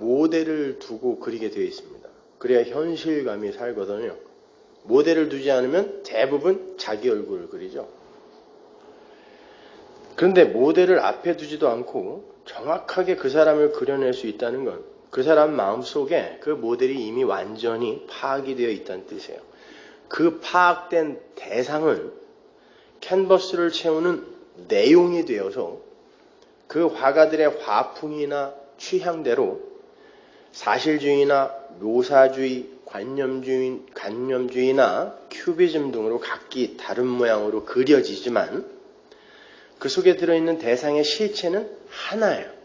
모델을 두고 그리게 되어 있습니다. 그래야 현실감이 살거든요. 모델을 두지 않으면 대부분 자기 얼굴을 그리죠. 그런데 모델을 앞에 두지도 않고 정확하게 그 사람을 그려낼 수 있다는 건 그 사람 마음속에 그 모델이 이미 완전히 파악이 되어 있다는 뜻이에요. 그 파악된 대상은 캔버스를 채우는 내용이 되어서 그 화가들의 화풍이나 취향대로 사실주의나 묘사주의, 관념주의나 큐비즘 등으로 각기 다른 모양으로 그려지지만 그 속에 들어있는 대상의 실체는 하나예요.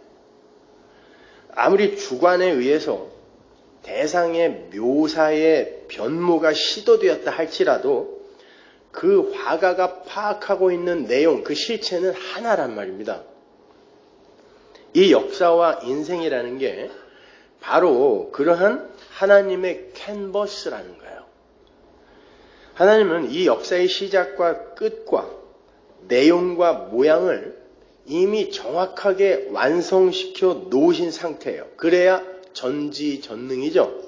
아무리 주관에 의해서 대상의 묘사의 변모가 시도되었다 할지라도 그 화가가 파악하고 있는 내용, 그 실체는 하나란 말입니다. 이 역사와 인생이라는 게 바로 그러한 하나님의 캔버스라는 거예요. 하나님은 이 역사의 시작과 끝과 내용과 모양을 이미 정확하게 완성시켜 놓으신 상태예요. 그래야 전지전능이죠.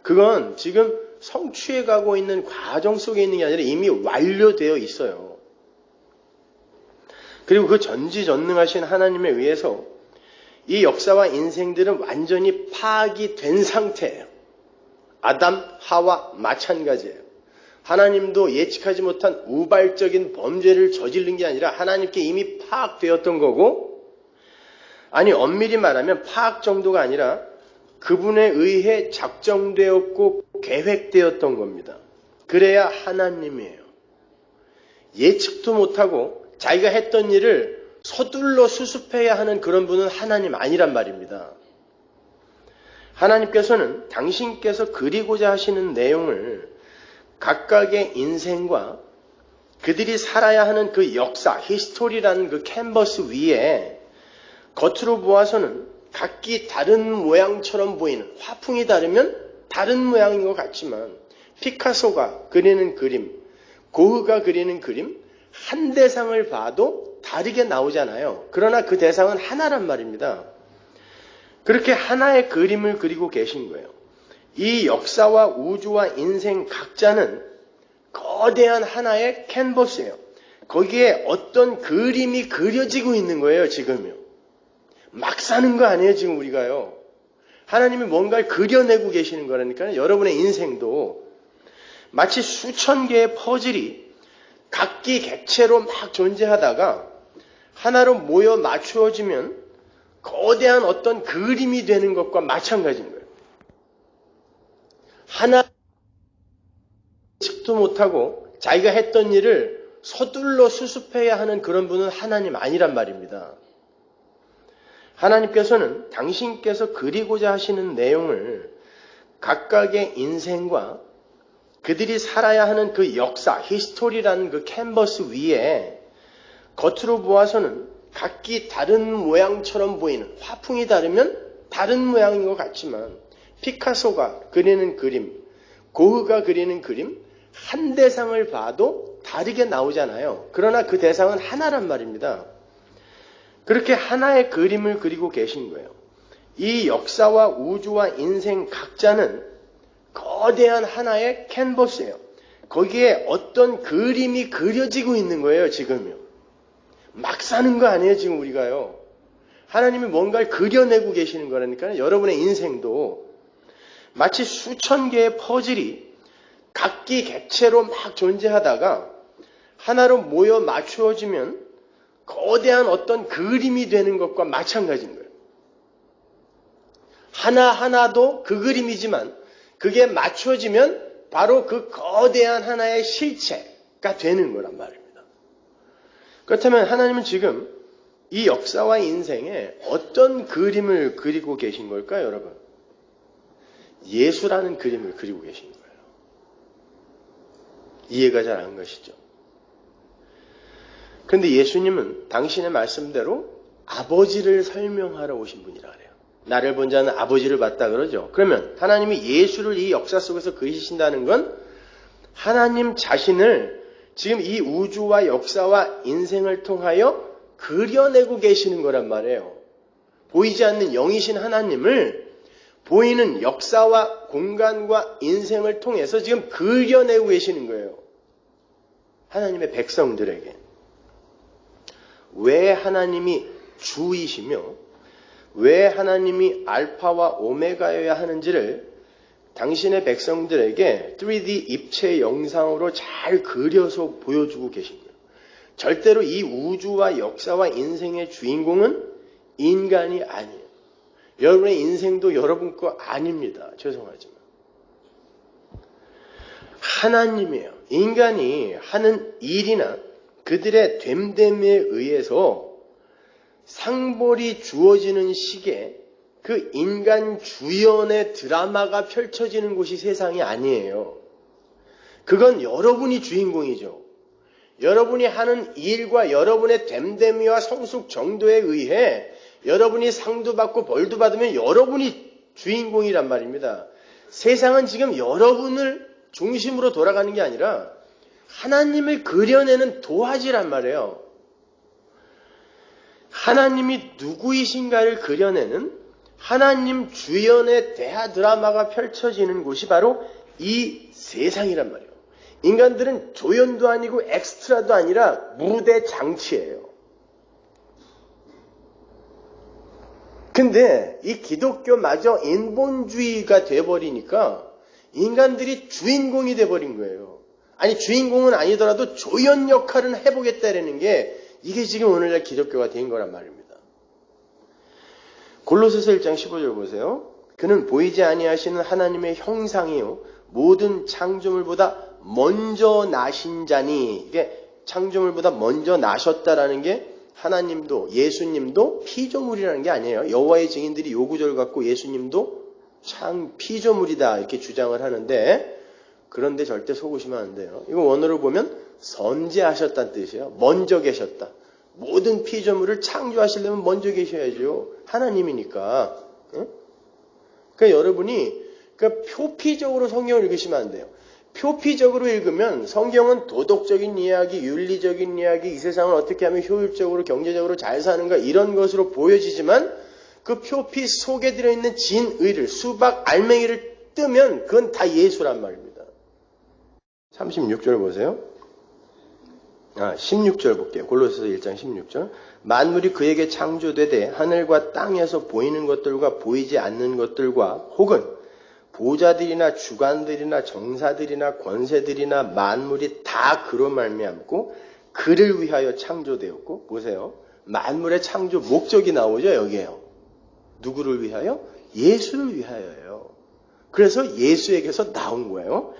그건 지금 성취해 가고 있는 과정 속에 있는 게 아니라 이미 완료되어 있어요. 그리고 그 전지전능하신 하나님에 의해서 이 역사와 인생들은 완전히 파악이 된 상태예요. 아담, 하와 마찬가지예요. 하나님도 예측하지 못한 우발적인 범죄를 저지른 게 아니라 하나님께 이미 파악되었던 거고, 아니 엄밀히 말하면 파악 정도가 아니라 그분에 의해 작정되었고 계획되었던 겁니다. 그래야 하나님이에요. 예측도 못하고 자기가 했던 일을 서둘러 수습해야 하는 그런 분은 하나님 아니란 말입니다. 하나님께서는 당신께서 그리고자 하시는 내용을 각각의 인생과 그들이 살아야 하는 그 역사, 히스토리라는 그 캔버스 위에 겉으로 보아서는 각기 다른 모양처럼 보이는, 화풍이 다르면 다른 모양인 것 같지만 피카소가 그리는 그림, 고흐가 그리는 그림, 한 대상을 봐도 다르게 나오잖아요. 그러나 그 대상은 하나란 말입니다. 그렇게 하나의 그림을 그리고 계신 거예요. 이 역사와 우주와 인생 각자는 거대한 하나의 캔버스예요. 거기에 어떤 그림이 그려지고 있는 거예요, 지금요. 막 사는 거 아니에요, 지금 우리가요. 하나님이 뭔가를 그려내고 계시는 거라니까요. 여러분의 인생도 마치 수천 개의 퍼즐이 각기 객체로 막 존재하다가 하나로 모여 맞추어지면 거대한 어떤 그림이 되는 것과 마찬가지인 거예요. 하나 예측도 못하고 자기가 했던 일을 서둘러 수습해야 하는 그런 분은 하나님 아니란 말입니다. 하나님께서는 당신께서 그리고자 하시는 내용을 각각의 인생과 그들이 살아야 하는 그 역사, 히스토리라는 그 캔버스 위에 겉으로 보아서는 각기 다른 모양처럼 보이는, 화풍이 다르면 다른 모양인 것 같지만 피카소가 그리는 그림, 고흐가 그리는 그림, 한 대상을 봐도 다르게 나오잖아요. 그러나 그 대상은 하나란 말입니다. 그렇게 하나의 그림을 그리고 계신 거예요. 이 역사와 우주와 인생 각자는 거대한 하나의 캔버스예요. 거기에 어떤 그림이 그려지고 있는 거예요, 지금요. 막 사는 거 아니에요, 지금 우리가요. 하나님이 뭔가를 그려내고 계시는 거라니까요. 여러분의 인생도 마치 수천 개의 퍼즐이 각기 객체로 막 존재하다가 하나로 모여 맞추어지면 거대한 어떤 그림이 되는 것과 마찬가지인 거예요. 하나하나도 그 그림이지만 그게 맞춰지면 바로 그 거대한 하나의 실체가 되는 거란 말입니다. 그렇다면 하나님은 지금 이 역사와 인생에 어떤 그림을 그리고 계신 걸까요, 여러분? 예수라는 그림을 그리고 계신 거예요. 이해가 잘 안 가시죠? 그런데 예수님은 당신의 말씀대로 아버지를 설명하러 오신 분이라 그래요. 나를 본 자는 아버지를 봤다 그러죠. 그러면 하나님이 예수를 이 역사 속에서 그리신다는 건 하나님 자신을 지금 이 우주와 역사와 인생을 통하여 그려내고 계시는 거란 말이에요. 보이지 않는 영이신 하나님을 보이는 역사와 공간과 인생을 통해서 지금 그려내고 계시는 거예요. 하나님의 백성들에게. 왜 하나님이 주이시며 왜 하나님이 알파와 오메가여야 하는지를 당신의 백성들에게 3D 입체 영상으로 잘 그려서 보여주고 계신 거예요. 절대로 이 우주와 역사와 인생의 주인공은 인간이 아니에요. 여러분의 인생도 여러분 거 아닙니다. 죄송하지만. 하나님이에요. 인간이 하는 일이나 그들의 됨됨에 의해서 상벌이 주어지는 시기에 그 인간 주연의 드라마가 펼쳐지는 곳이 세상이 아니에요. 그건 여러분이 주인공이죠. 여러분이 하는 일과 여러분의 됨됨이와 성숙 정도에 의해 여러분이 상도 받고 벌도 받으면 여러분이 주인공이란 말입니다. 세상은 지금 여러분을 중심으로 돌아가는 게 아니라 하나님을 그려내는 도화지란 말이에요. 하나님이 누구이신가를 그려내는 하나님 주연의 대하 드라마가 펼쳐지는 곳이 바로 이 세상이란 말이에요. 인간들은 조연도 아니고 엑스트라도 아니라 무대 장치예요. 근데 이 기독교마저 인본주의가 돼버리니까 인간들이 주인공이 돼버린 거예요. 아니 주인공은 아니더라도 조연 역할은 해보겠다라는 게 이게 지금 오늘날 기독교가 된 거란 말입니다. 골로새서 1장 15절 보세요. 그는 보이지 아니하시는 하나님의 형상이요 모든 창조물보다 먼저 나신 자니, 이게 창조물보다 먼저 나셨다라는 게 하나님도 예수님도 피조물이라는 게 아니에요. 여호와의 증인들이 요 구절 갖고 예수님도 피조물이다 이렇게 주장을 하는데, 그런데 절대 속으시면 안 돼요. 이거 원어로 보면 선지하셨다는 뜻이에요. 먼저 계셨다. 모든 피조물을 창조하시려면 먼저 계셔야죠. 하나님이니까. 그러니까 여러분이 표피적으로 성경을 읽으시면 안 돼요. 표피적으로 읽으면 성경은 도덕적인 이야기, 윤리적인 이야기, 이 세상을 어떻게 하면 효율적으로 경제적으로 잘 사는가 이런 것으로 보여지지만 그 표피 속에 들어있는 진의를, 수박, 알맹이를 뜨면 그건 다 예수란 말입니다. 36절 보세요. 16절 볼게요. 골로새서 1장 16절. 만물이 그에게 창조되되 하늘과 땅에서 보이는 것들과 보이지 않는 것들과 혹은 보좌들이나 주관들이나 정사들이나 권세들이나 만물이 다 그로 말미암고 그를 위하여 창조되었고, 보세요. 만물의 창조 목적이 나오죠. 여기에요. 누구를 위하여? 예수를 위하여요. 그래서 예수에게서 나온 거예요.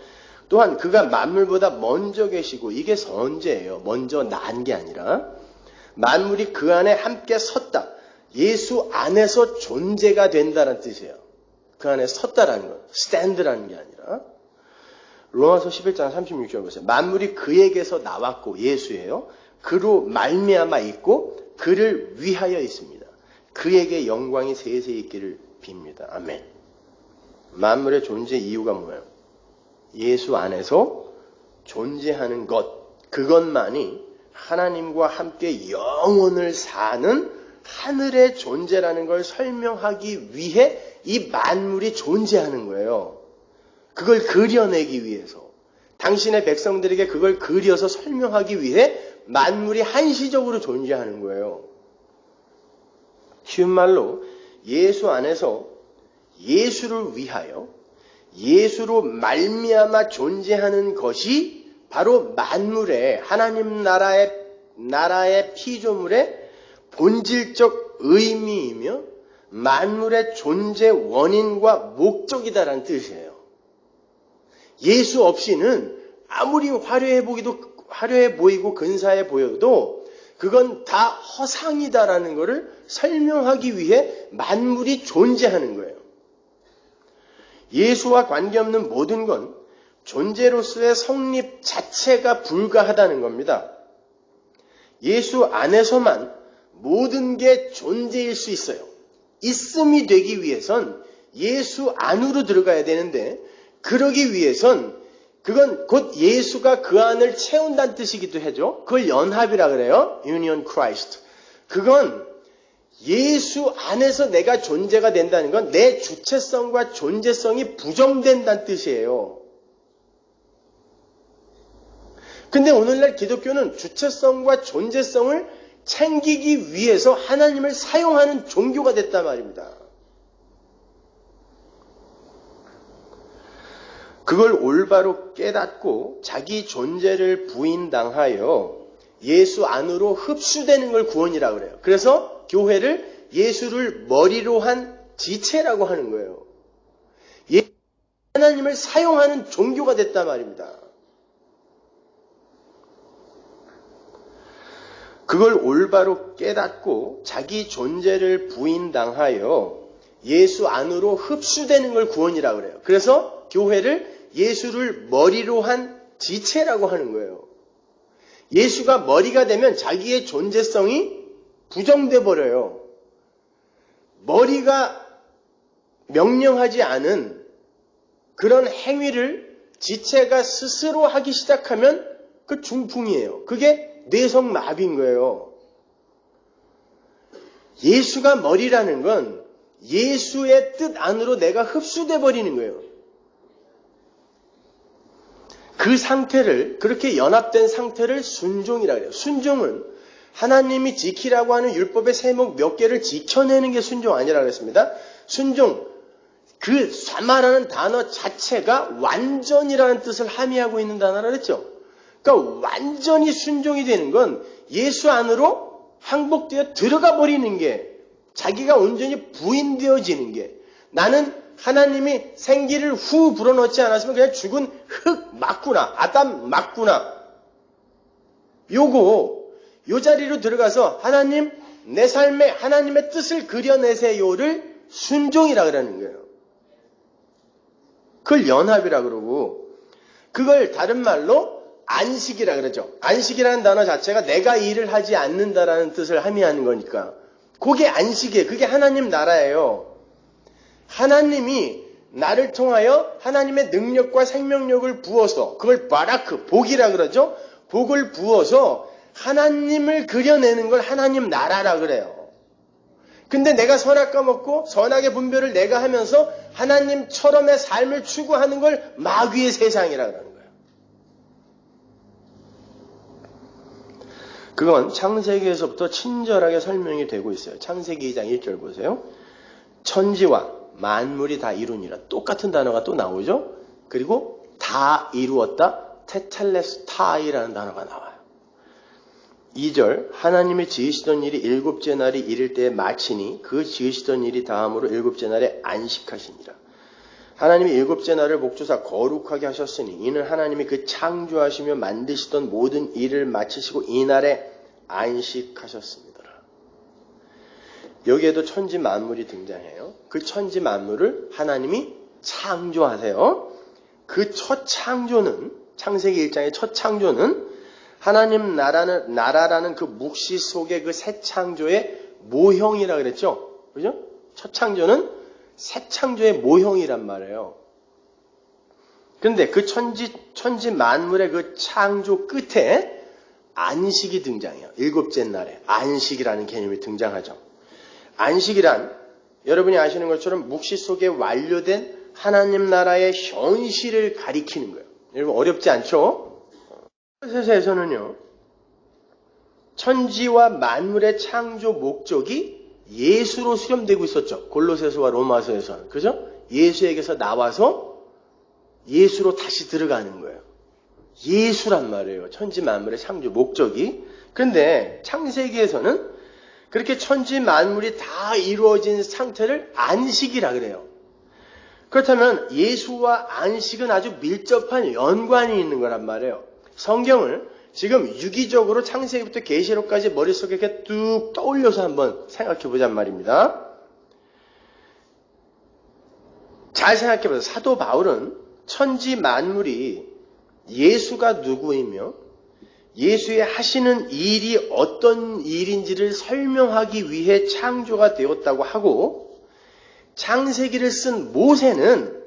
또한 그가 만물보다 먼저 계시고, 이게 선제예요. 먼저 난 게 아니라 만물이 그 안에 함께 섰다. 예수 안에서 존재가 된다는 뜻이에요. 그 안에 섰다라는 것, stand라는 게 아니라. 로마서 11장 36절 보세요. 만물이 그에게서 나왔고, 예수예요. 그로 말미암아 있고 그를 위하여 있습니다. 그에게 영광이 세세 있기를 빕니다. 아멘. 만물의 존재 이유가 뭐예요? 예수 안에서 존재하는 것, 그것만이 하나님과 함께 영원을 사는 하늘의 존재라는 걸 설명하기 위해 이 만물이 존재하는 거예요. 그걸 그려내기 위해서, 당신의 백성들에게 그걸 그려서 설명하기 위해 만물이 한시적으로 존재하는 거예요. 쉬운 말로 예수 안에서 예수를 위하여 예수로 말미암아 존재하는 것이 바로 만물의, 하나님 나라의 피조물의 본질적 의미이며 만물의 존재 원인과 목적이다라는 뜻이에요. 예수 없이는 아무리 화려해 보이고 근사해 보여도 그건 다 허상이다라는 것을 설명하기 위해 만물이 존재하는 거예요. 예수와 관계없는 모든 건 존재로서의 성립 자체가 불가하다는 겁니다. 예수 안에서만 모든 게 존재일 수 있어요. 있음이 되기 위해선 예수 안으로 들어가야 되는데, 그러기 위해선 그건 곧 예수가 그 안을 채운다는 뜻이기도 하죠. 그걸 연합이라 그래요. Union Christ. 그건 예수 안에서 내가 존재가 된다는 건 내 주체성과 존재성이 부정된다는 뜻이에요. 근데 오늘날 기독교는 주체성과 존재성을 챙기기 위해서 하나님을 사용하는 종교가 됐단 말입니다. 그걸 올바로 깨닫고 자기 존재를 부인당하여 예수 안으로 흡수되는 걸 구원이라고 그래요. 그래서 교회를 예수를 머리로 한 지체라고 하는 거예요. 하나님을 사용하는 종교가 됐단 말입니다. 그걸 올바로 깨닫고 자기 존재를 부인당하여 예수 안으로 흡수되는 걸 구원이라고 그래요. 그래서 교회를 예수를 머리로 한 지체라고 하는 거예요. 예수가 머리가 되면 자기의 존재성이 부정돼 버려요. 머리가 명령하지 않은 그런 행위를 지체가 스스로 하기 시작하면 그 중풍이에요. 그게 뇌성마비인 거예요. 예수가 머리라는 건 예수의 뜻 안으로 내가 흡수돼 버리는 거예요. 그 상태를, 그렇게 연합된 상태를 순종이라고 해요. 순종은 하나님이 지키라고 하는 율법의 세목 몇 개를 지켜내는 게 순종 아니라고 했습니다. 순종, 그 말하는 단어 자체가 완전이라는 뜻을 함의하고 있는 단어라고 했죠. 그러니까 완전히 순종이 되는 건 예수 안으로 항복되어 들어가 버리는 게, 자기가 온전히 부인되어지는 게, 나는 하나님이 생기를 후 불어넣지 않았으면 그냥 죽은 흙 맞구나, 아담 맞구나. 요 자리로 들어가서 하나님, 내 삶에 하나님의 뜻을 그려내세요를 순종이라 그러는 거예요. 그걸 연합이라 그러고, 그걸 다른 말로 안식이라 그러죠. 안식이라는 단어 자체가 내가 일을 하지 않는다라는 뜻을 함의하는 거니까. 그게 안식이에요. 그게 하나님 나라예요. 하나님이 나를 통하여 하나님의 능력과 생명력을 부어서, 그걸 바라크, 복이라 그러죠. 복을 부어서 하나님을 그려내는 걸 하나님 나라라 그래요. 근데 내가 선악과 먹고 선악의 분별을 내가 하면서 하나님처럼의 삶을 추구하는 걸 마귀의 세상이라 그러는 거예요. 그건 창세기에서부터 친절하게 설명이 되고 있어요. 창세기 2장 1절 보세요. 천지와 만물이 다 이루니라. 똑같은 단어가 또 나오죠. 그리고 다 이루었다. 테텔레스타이라는 단어가 나와요. 2절 하나님이 지으시던 일이 일곱째 날이 이를 때에 마치니 그 지으시던 일이 다음으로 일곱째 날에 안식하시니라. 하나님이 일곱째 날을 목조사 거룩하게 하셨으니 이는 하나님이 그 창조하시며 만드시던 모든 일을 마치시고 이 날에 안식하셨습니다. 여기에도 천지 만물이 등장해요. 그 천지 만물을 하나님이 창조하세요. 그 첫 창조는, 창세기 1장의 첫 창조는 하나님 나라라는 그 묵시 속의 그 새 창조의 모형이라 그랬죠. 그죠? 첫 창조는 새 창조의 모형이란 말이에요. 그런데 그 천지 만물의 그 창조 끝에 안식이 등장해요. 일곱째 날에 안식이라는 개념이 등장하죠. 안식이란 여러분이 아시는 것처럼 묵시 속에 완료된 하나님 나라의 현실을 가리키는 거예요. 여러분 어렵지 않죠? 에서는요, 천지와 만물의 창조 목적이 예수로 수렴되고 있었죠. 골로새서와 로마서에서는. 그죠? 예수에게서 나와서 예수로 다시 들어가는 거예요. 예수란 말이에요. 천지 만물의 창조 목적이. 그런데 창세기에서는 그렇게 천지 만물이 다 이루어진 상태를 안식이라 그래요. 그렇다면 예수와 안식은 아주 밀접한 연관이 있는 거란 말이에요. 성경을 지금 유기적으로 창세기부터 계시록까지 머릿속에 이렇게 뚝 떠올려서 한번 생각해 보자는 말입니다. 잘 생각해 보세요. 사도 바울은 천지 만물이 예수가 누구이며 예수의 하시는 일이 어떤 일인지를 설명하기 위해 창조가 되었다고 하고, 창세기를 쓴 모세는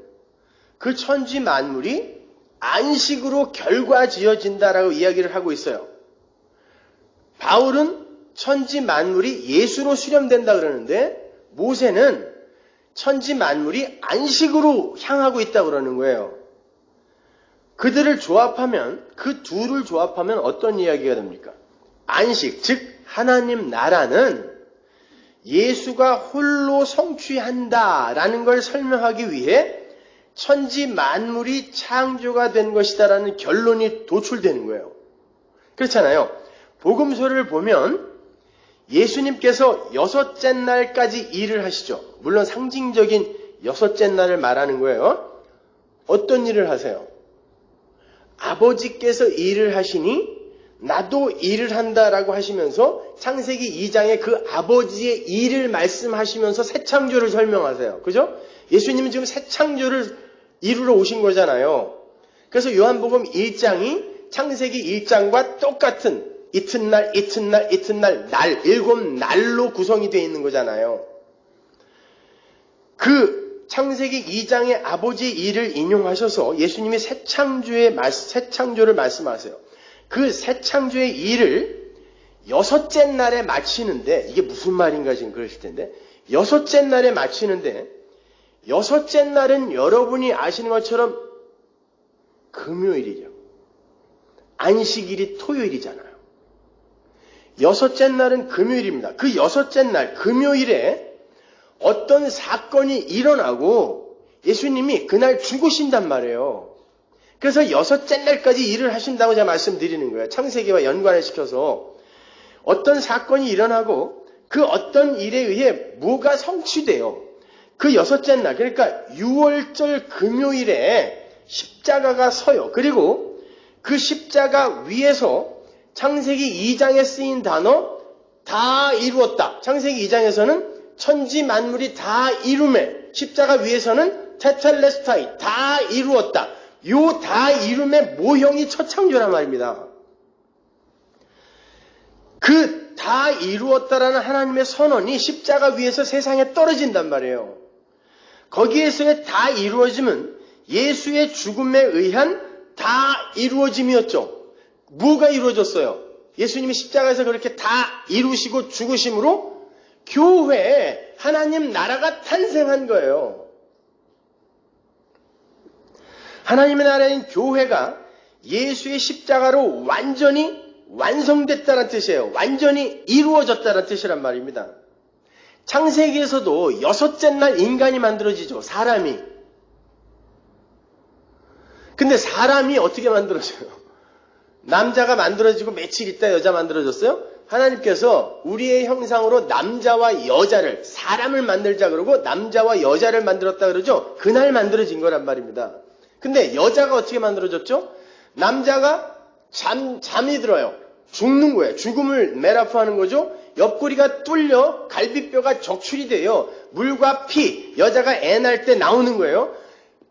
그 천지 만물이 안식으로 결과지어진다라고 이야기를 하고 있어요. 바울은 천지 만물이 예수로 수렴된다 그러는데 모세는 천지 만물이 안식으로 향하고 있다고 그러는 거예요. 그들을 조합하면, 그 둘을 조합하면 어떤 이야기가 됩니까? 안식, 즉 하나님 나라는 예수가 홀로 성취한다라는 걸 설명하기 위해 천지 만물이 창조가 된 것이다라는 결론이 도출되는 거예요. 그렇잖아요. 복음서를 보면 예수님께서 여섯째 날까지 일을 하시죠. 물론 상징적인 여섯째 날을 말하는 거예요. 어떤 일을 하세요? 아버지께서 일을 하시니 나도 일을 한다라고 하시면서 창세기 2장에 그 아버지의 일을 말씀하시면서 새 창조를 설명하세요. 그죠? 예수님은 지금 새 창조를 이루러 오신 거잖아요. 그래서 요한복음 1장이 창세기 1장과 똑같은 이튿날, 일곱 날로 구성이 되어 있는 거잖아요. 그 창세기 2장의 아버지의 일을 인용하셔서 예수님이 새 창조를 말씀하세요. 그 새 창조의 일을 여섯째 날에 마치는데, 이게 무슨 말인가 지금 그러실 텐데, 여섯째 날에 마치는데, 여섯째 날은 여러분이 아시는 것처럼 금요일이죠. 안식일이 토요일이잖아요. 여섯째 날은 금요일입니다. 그 여섯째 날, 금요일에 어떤 사건이 일어나고 예수님이 그날 죽으신단 말이에요. 그래서 여섯째 날까지 일을 하신다고 제가 말씀드리는 거예요. 창세기와 연관을 시켜서 어떤 사건이 일어나고 그 어떤 일에 의해 뭐가 성취돼요. 그 여섯째 날, 그러니까 6월절 금요일에 십자가가 서요. 그리고 그 십자가 위에서 창세기 2장에 쓰인 단어 다 이루었다. 창세기 2장에서는 천지 만물이 다 이루매, 십자가 위에서는 테텔레스타이 다 이루었다. 요 다 이룸의 모형이 첫 창조란 말입니다. 그 다 이루었다라는 하나님의 선언이 십자가 위에서 세상에 떨어진단 말이에요. 거기에서의 다 이루어짐은 예수의 죽음에 의한 다 이루어짐이었죠. 뭐가 이루어졌어요? 예수님이 십자가에서 그렇게 다 이루시고 죽으심으로 교회에 하나님 나라가 탄생한 거예요. 하나님의 나라인 교회가 예수의 십자가로 완전히 완성됐다는 뜻이에요. 완전히 이루어졌다는 뜻이란 말입니다. 창세기에서도 여섯째 날 인간이 만들어지죠. 사람이. 근데 사람이 어떻게 만들어져요? 남자가 만들어지고 며칠 있다 여자 만들어졌어요? 하나님께서 우리의 형상으로 남자와 여자를, 사람을 만들자 그러고 남자와 여자를 만들었다 그러죠? 그날 만들어진 거란 말입니다. 근데 여자가 어떻게 만들어졌죠? 남자가 잠이 들어요. 죽는 거예요. 죽음을 메라프하는 거죠. 옆구리가 뚫려 갈비뼈가 적출이 돼요. 물과 피, 여자가 애 낳을 때 나오는 거예요.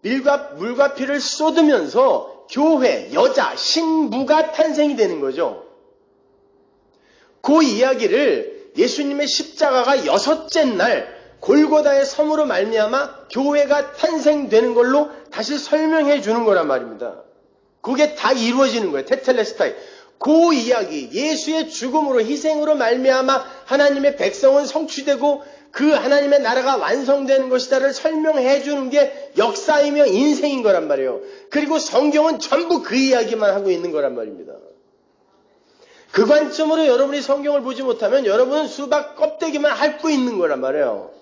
물과 피를 쏟으면서 교회, 여자, 신부가 탄생이 되는 거죠. 그 이야기를 예수님의 십자가가 여섯째 날 골고다의 섬으로 말미암아 교회가 탄생되는 걸로 다시 설명해 주는 거란 말입니다. 그게 다 이루어지는 거예요. 테텔레스타이. 그 이야기, 예수의 죽음으로 희생으로 말미암아 하나님의 백성은 성취되고 그 하나님의 나라가 완성되는 것이다를 설명해 주는 게 역사이며 인생인 거란 말이에요. 그리고 성경은 전부 그 이야기만 하고 있는 거란 말입니다. 그 관점으로 여러분이 성경을 보지 못하면 여러분은 수박 껍데기만 핥고 있는 거란 말이에요.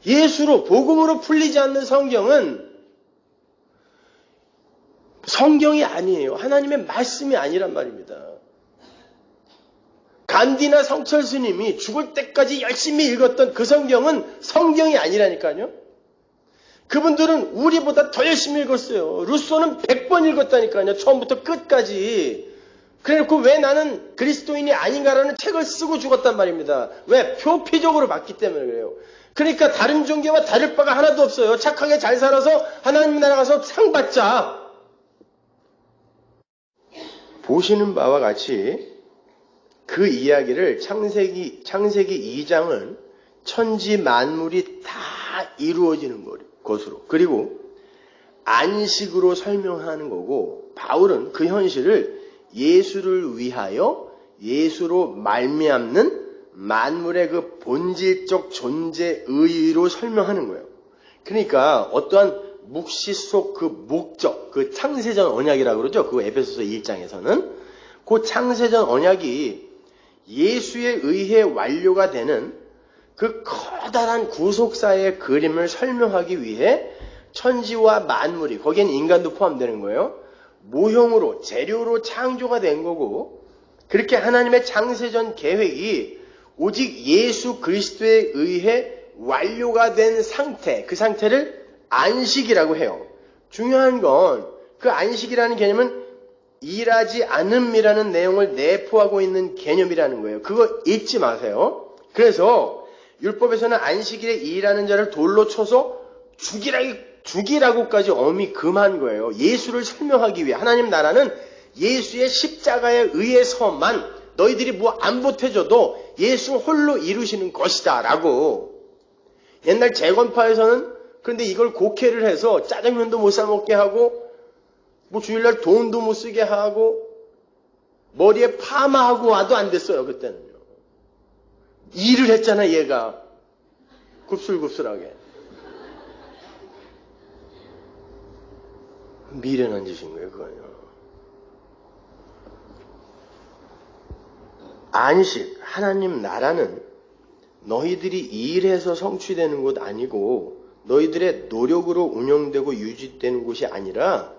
예수로, 복음으로 풀리지 않는 성경은 성경이 아니에요. 하나님의 말씀이 아니란 말입니다. 간디나 성철 스님이 죽을 때까지 열심히 읽었던 그 성경은 성경이 아니라니까요. 그분들은 우리보다 더 열심히 읽었어요. 루소는 100번 읽었다니까요. 처음부터 끝까지. 그래놓고 왜 나는 그리스도인이 아닌가라는 책을 쓰고 죽었단 말입니다. 왜? 표피적으로 봤기 때문에 그래요. 그러니까 다른 종교와 다를 바가 하나도 없어요. 착하게 잘 살아서 하나님 나라 가서 상 받자. 보시는 바와 같이 그 이야기를 창세기 2장은 천지 만물이 다 이루어지는 것으로, 그리고 안식으로 설명하는 거고, 바울은 그 현실을 예수를 위하여 예수로 말미암는 만물의 그 본질적 존재 의의로 설명하는 거예요. 그러니까 어떠한 묵시 속 그 목적, 그 창세전 언약이라고 그러죠. 그 에베소서 1장에서는 그 창세전 언약이 예수에 의해 완료가 되는 그 커다란 구속사의 그림을 설명하기 위해 천지와 만물이, 거기엔 인간도 포함되는 거예요. 모형으로, 재료로 창조가 된 거고, 그렇게 하나님의 창세전 계획이 오직 예수 그리스도에 의해 완료가 된 상태, 그 상태를 안식이라고 해요. 중요한 건 그 안식이라는 개념은 일하지 않음이라는 내용을 내포하고 있는 개념이라는 거예요. 그거 잊지 마세요. 그래서 율법에서는 안식일에 일하는 자를 돌로 쳐서 죽이라고까지 엄히 금한 거예요. 예수를 설명하기 위해. 하나님 나라는 예수의 십자가에 의해서만 너희들이 뭐 안 보태줘도 예수 홀로 이루시는 것이다 라고. 옛날 재건파에서는 그런데 이걸 곡해를 해서 짜장면도 못 사 먹게 하고 뭐 주일날 돈도 못 쓰게 하고 머리에 파마하고 와도 안 됐어요. 그때는요. 일을 했잖아 얘가. 굽슬굽슬하게. 미련한 짓인 거예요. 그거요. 안식, 하나님 나라는 너희들이 일해서 성취되는 곳 아니고 너희들의 노력으로 운영되고 유지되는 곳이 아니라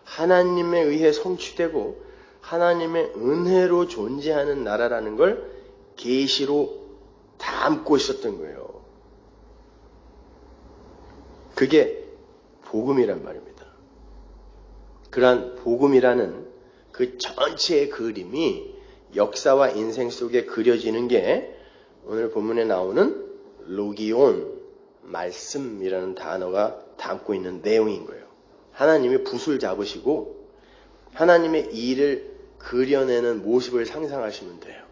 하나님에 의해 성취되고 하나님의 은혜로 존재하는 나라라는 걸 계시로 담고 있었던 거예요. 그게 복음이란 말입니다. 그러한 복음이라는 그 전체의 그림이 역사와 인생 속에 그려지는 게 오늘 본문에 나오는 로기온, 말씀이라는 단어가 담고 있는 내용인 거예요. 하나님이 붓을 잡으시고 하나님의 일을 그려내는 모습을 상상하시면 돼요.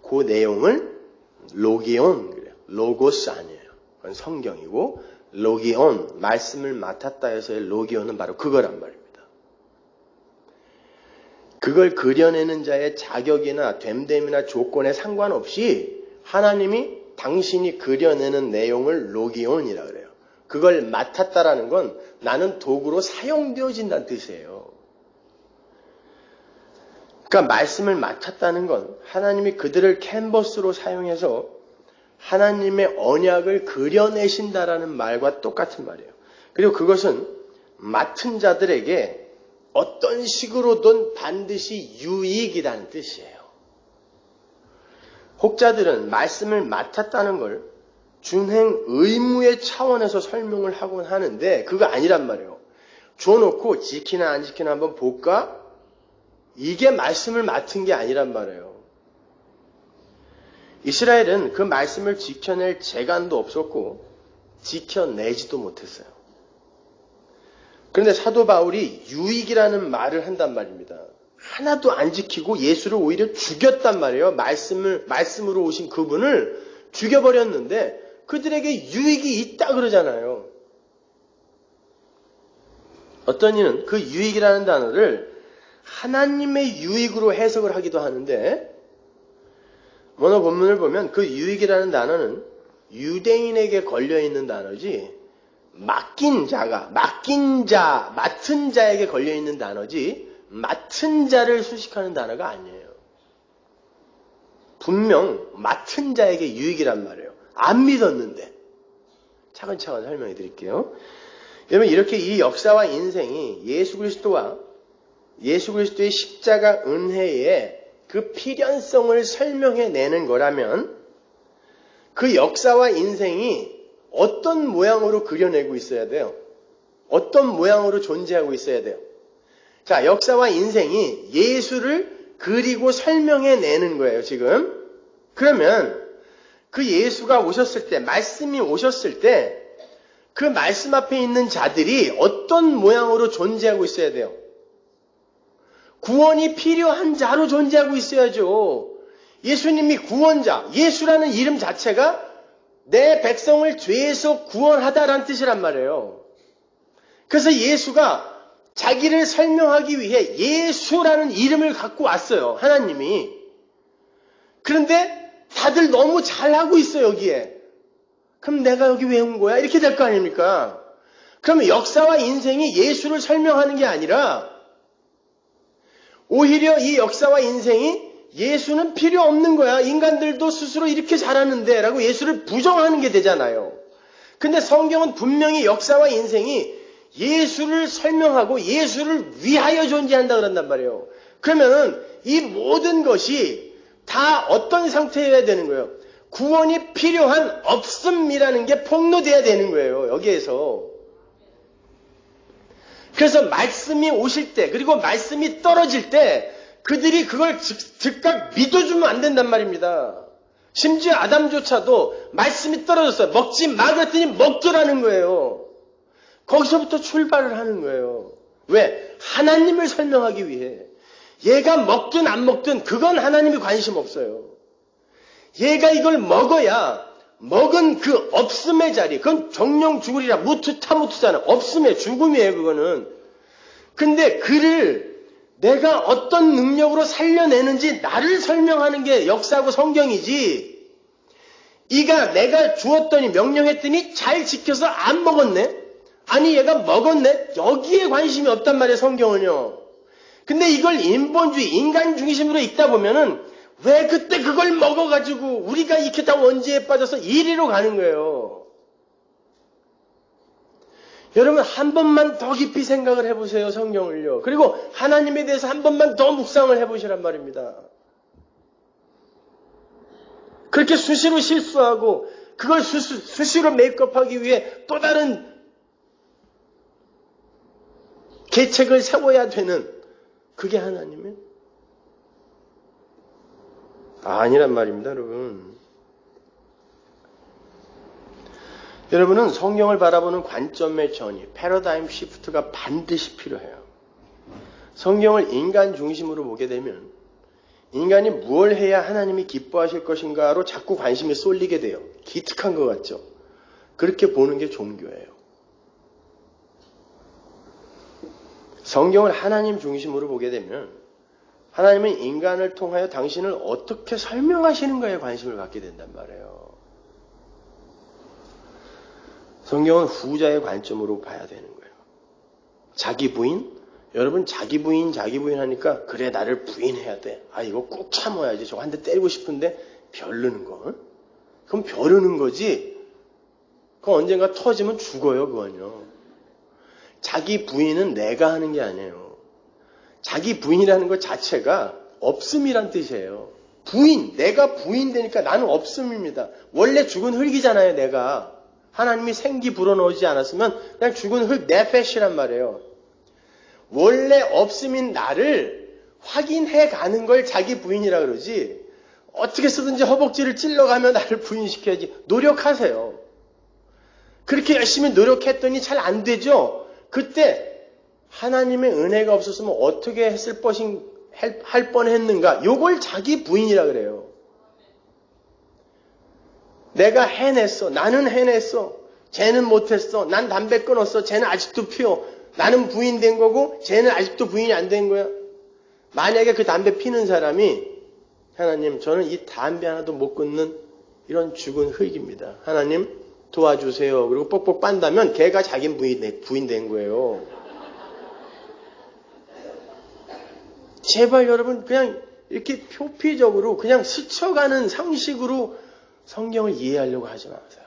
그 내용을 로기온, 그래요. 로고스 아니에요. 그건 성경이고 로기온, 말씀을 맡았다 해서의 로기온은 바로 그거란 말입니다. 그걸 그려내는 자의 자격이나 됨됨이나 조건에 상관없이 하나님이 당신이 그려내는 내용을 로기온이라 그래요. 그걸 맡았다라는 건 나는 도구로 사용되어진다는 뜻이에요. 그러니까 말씀을 맡았다는 건 하나님이 그들을 캔버스로 사용해서 하나님의 언약을 그려내신다라는 말과 똑같은 말이에요. 그리고 그것은 맡은 자들에게 어떤 식으로든 반드시 유익이라는 뜻이에요. 혹자들은 말씀을 맡았다는 걸 준행 의무의 차원에서 설명을 하곤 하는데 그거 아니란 말이에요. 줘놓고 지키나 안 지키나 한번 볼까? 이게 말씀을 맡은 게 아니란 말이에요. 이스라엘은 그 말씀을 지켜낼 재간도 없었고 지켜내지도 못했어요. 그런데 사도 바울이 유익이라는 말을 한단 말입니다. 하나도 안 지키고 예수를 오히려 죽였단 말이에요. 말씀으로 오신 그분을 죽여버렸는데 그들에게 유익이 있다 그러잖아요. 어떤 이는 그 유익이라는 단어를 하나님의 유익으로 해석을 하기도 하는데 오늘 본문을 보면 그 유익이라는 단어는 유대인에게 걸려있는 단어지 맡은 자에게 걸려있는 단어지 맡은 자를 수식하는 단어가 아니에요. 분명 맡은 자에게 유익이란 말이에요. 안 믿었는데. 차근차근 설명해 드릴게요. 여러분 이렇게 이 역사와 인생이 예수 그리스도의 십자가 은혜의 그 필연성을 설명해내는 거라면 그 역사와 인생이 어떤 모양으로 그려내고 있어야 돼요? 어떤 모양으로 존재하고 있어야 돼요? 자, 역사와 인생이 예수를 그리고 설명해내는 거예요, 지금. 그러면 그 예수가 오셨을 때, 말씀이 오셨을 때 그 말씀 앞에 있는 자들이 어떤 모양으로 존재하고 있어야 돼요? 구원이 필요한 자로 존재하고 있어야죠. 예수님이 구원자, 예수라는 이름 자체가 내 백성을 죄에서 구원하다라는 뜻이란 말이에요. 그래서 예수가 자기를 설명하기 위해 예수라는 이름을 갖고 왔어요. 하나님이. 그런데 다들 너무 잘하고 있어 여기에. 그럼 내가 여기 왜 온 거야? 이렇게 될 거 아닙니까? 그러면 역사와 인생이 예수를 설명하는 게 아니라 오히려 이 역사와 인생이 예수는 필요 없는 거야. 인간들도 스스로 이렇게 잘하는데 라고 예수를 부정하는 게 되잖아요. 근데 성경은 분명히 역사와 인생이 예수를 설명하고 예수를 위하여 존재한다 그런단 말이에요. 그러면 이 모든 것이 다 어떤 상태여야 되는 거예요? 구원이 필요한 없음이라는 게 폭로돼야 되는 거예요. 여기에서. 그래서 말씀이 오실 때 그리고 말씀이 떨어질 때 그들이 그걸 즉각 믿어주면 안 된단 말입니다. 심지어 아담조차도 말씀이 떨어졌어요. 먹지 마 그랬더니 먹더라는 거예요. 거기서부터 출발을 하는 거예요. 왜? 하나님을 설명하기 위해. 얘가 먹든 안 먹든 그건 하나님이 관심 없어요. 얘가 이걸 먹어야 먹은 그 없음의 자리, 그건 정령 죽으리라 무투타무투잖아. 없음의 죽음이에요 그거는. 근데 그를 내가 어떤 능력으로 살려내는지 나를 설명하는 게 역사고 성경이지. 이가 내가 주었더니 명령했더니 잘 지켜서 안 먹었네. 아니 얘가 먹었네. 여기에 관심이 없단 말이에요 성경은요. 근데 이걸 인본주의 인간 중심으로 읽다 보면은 왜 그때 그걸 먹어가지고 우리가 이렇게 다 원죄에 빠져서 이리로 가는 거예요. 여러분 한 번만 더 깊이 생각을 해보세요 성경을요. 그리고 하나님에 대해서 한 번만 더 묵상을 해보시란 말입니다. 그렇게 수시로 실수하고 그걸 수시로 메이크업하기 위해 또 다른 계책을 세워야 되는 그게 하나님이에요? 아니란 말입니다 여러분. 여러분은 성경을 바라보는 관점의 전이 패러다임 시프트가 반드시 필요해요. 성경을 인간 중심으로 보게 되면 인간이 무엇을 해야 하나님이 기뻐하실 것인가로 자꾸 관심이 쏠리게 돼요. 기특한 것 같죠? 그렇게 보는 게 종교예요. 성경을 하나님 중심으로 보게 되면 하나님은 인간을 통하여 당신을 어떻게 설명하시는가에 관심을 갖게 된단 말이에요. 성경은 후자의 관점으로 봐야 되는 거예요. 자기 부인? 여러분 자기 부인 하니까 그래 나를 부인해야 돼. 아 이거 꾹 참아야지. 저거 한 대 때리고 싶은데 벼르는 거. 그럼 벼르는 거지. 그건 언젠가 터지면 죽어요 그건요. 자기 부인은 내가 하는 게 아니에요. 자기 부인이라는 것 자체가 없음이란 뜻이에요. 부인, 내가 부인 되니까 나는 없음입니다. 원래 죽은 흙이잖아요 내가. 하나님이 생기 불어넣지 않았으면 그냥 죽은 흙 네페시란 말이에요. 원래 없음인 나를 확인해 가는 걸 자기 부인이라 그러지. 어떻게 쓰든지 허벅지를 찔러가며 나를 부인시켜야지. 노력하세요. 그렇게 열심히 노력했더니 잘 안 되죠. 그때 하나님의 은혜가 없었으면 어떻게 할 뻔했는가. 요걸 자기 부인이라 그래요. 내가 해냈어. 나는 해냈어. 쟤는 못했어. 난 담배 끊었어. 쟤는 아직도 피워. 나는 부인된 거고 쟤는 아직도 부인이 안 된 거야. 만약에 그 담배 피는 사람이 하나님 저는 이 담배 하나도 못 끊는 이런 죽은 흙입니다. 하나님 도와주세요. 그리고 뻑뻑 빤다면 걔가 자기 부인 된 거예요. 제발 여러분 그냥 이렇게 표피적으로 그냥 스쳐가는 상식으로 성경을 이해하려고 하지 마세요.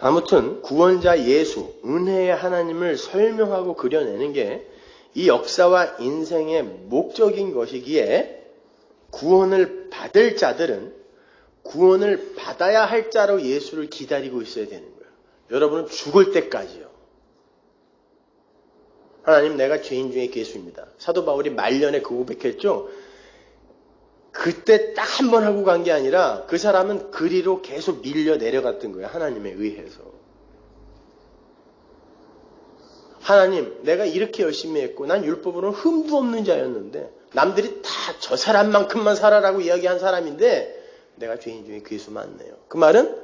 아무튼 구원자 예수, 은혜의 하나님을 설명하고 그려내는 게 이 역사와 인생의 목적인 것이기에 구원을 받을 자들은 구원을 받아야 할 자로 예수를 기다리고 있어야 되는 거예요. 여러분은 죽을 때까지요. 하나님 내가 죄인 중에 괴수입니다. 사도 바울이 말년에 그 고백했죠. 그때 딱 한 번 하고 간 게 아니라 그 사람은 그리로 계속 밀려 내려갔던 거예요. 하나님에 의해서. 하나님 내가 이렇게 열심히 했고 난 율법으로는 흠도 없는 자였는데 남들이 다 저 사람만큼만 살아라고 이야기한 사람인데 내가 죄인 중에 괴수 많네요. 그 말은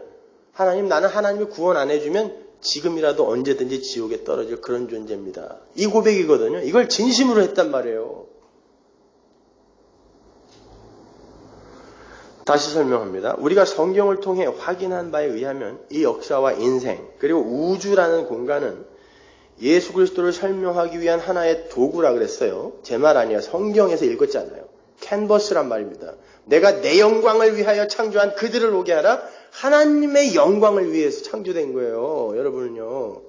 하나님 나는 하나님이 구원 안 해주면 지금이라도 언제든지 지옥에 떨어질 그런 존재입니다. 이 고백이거든요. 이걸 진심으로 했단 말이에요. 다시 설명합니다. 우리가 성경을 통해 확인한 바에 의하면 이 역사와 인생 그리고 우주라는 공간은 예수 그리스도를 설명하기 위한 하나의 도구라 그랬어요. 제 말 아니에요. 성경에서 읽었잖아요. 캔버스란 말입니다. 내가 내 영광을 위하여 창조한 그들을 오게 하라. 하나님의 영광을 위해서 창조된 거예요. 여러분은요.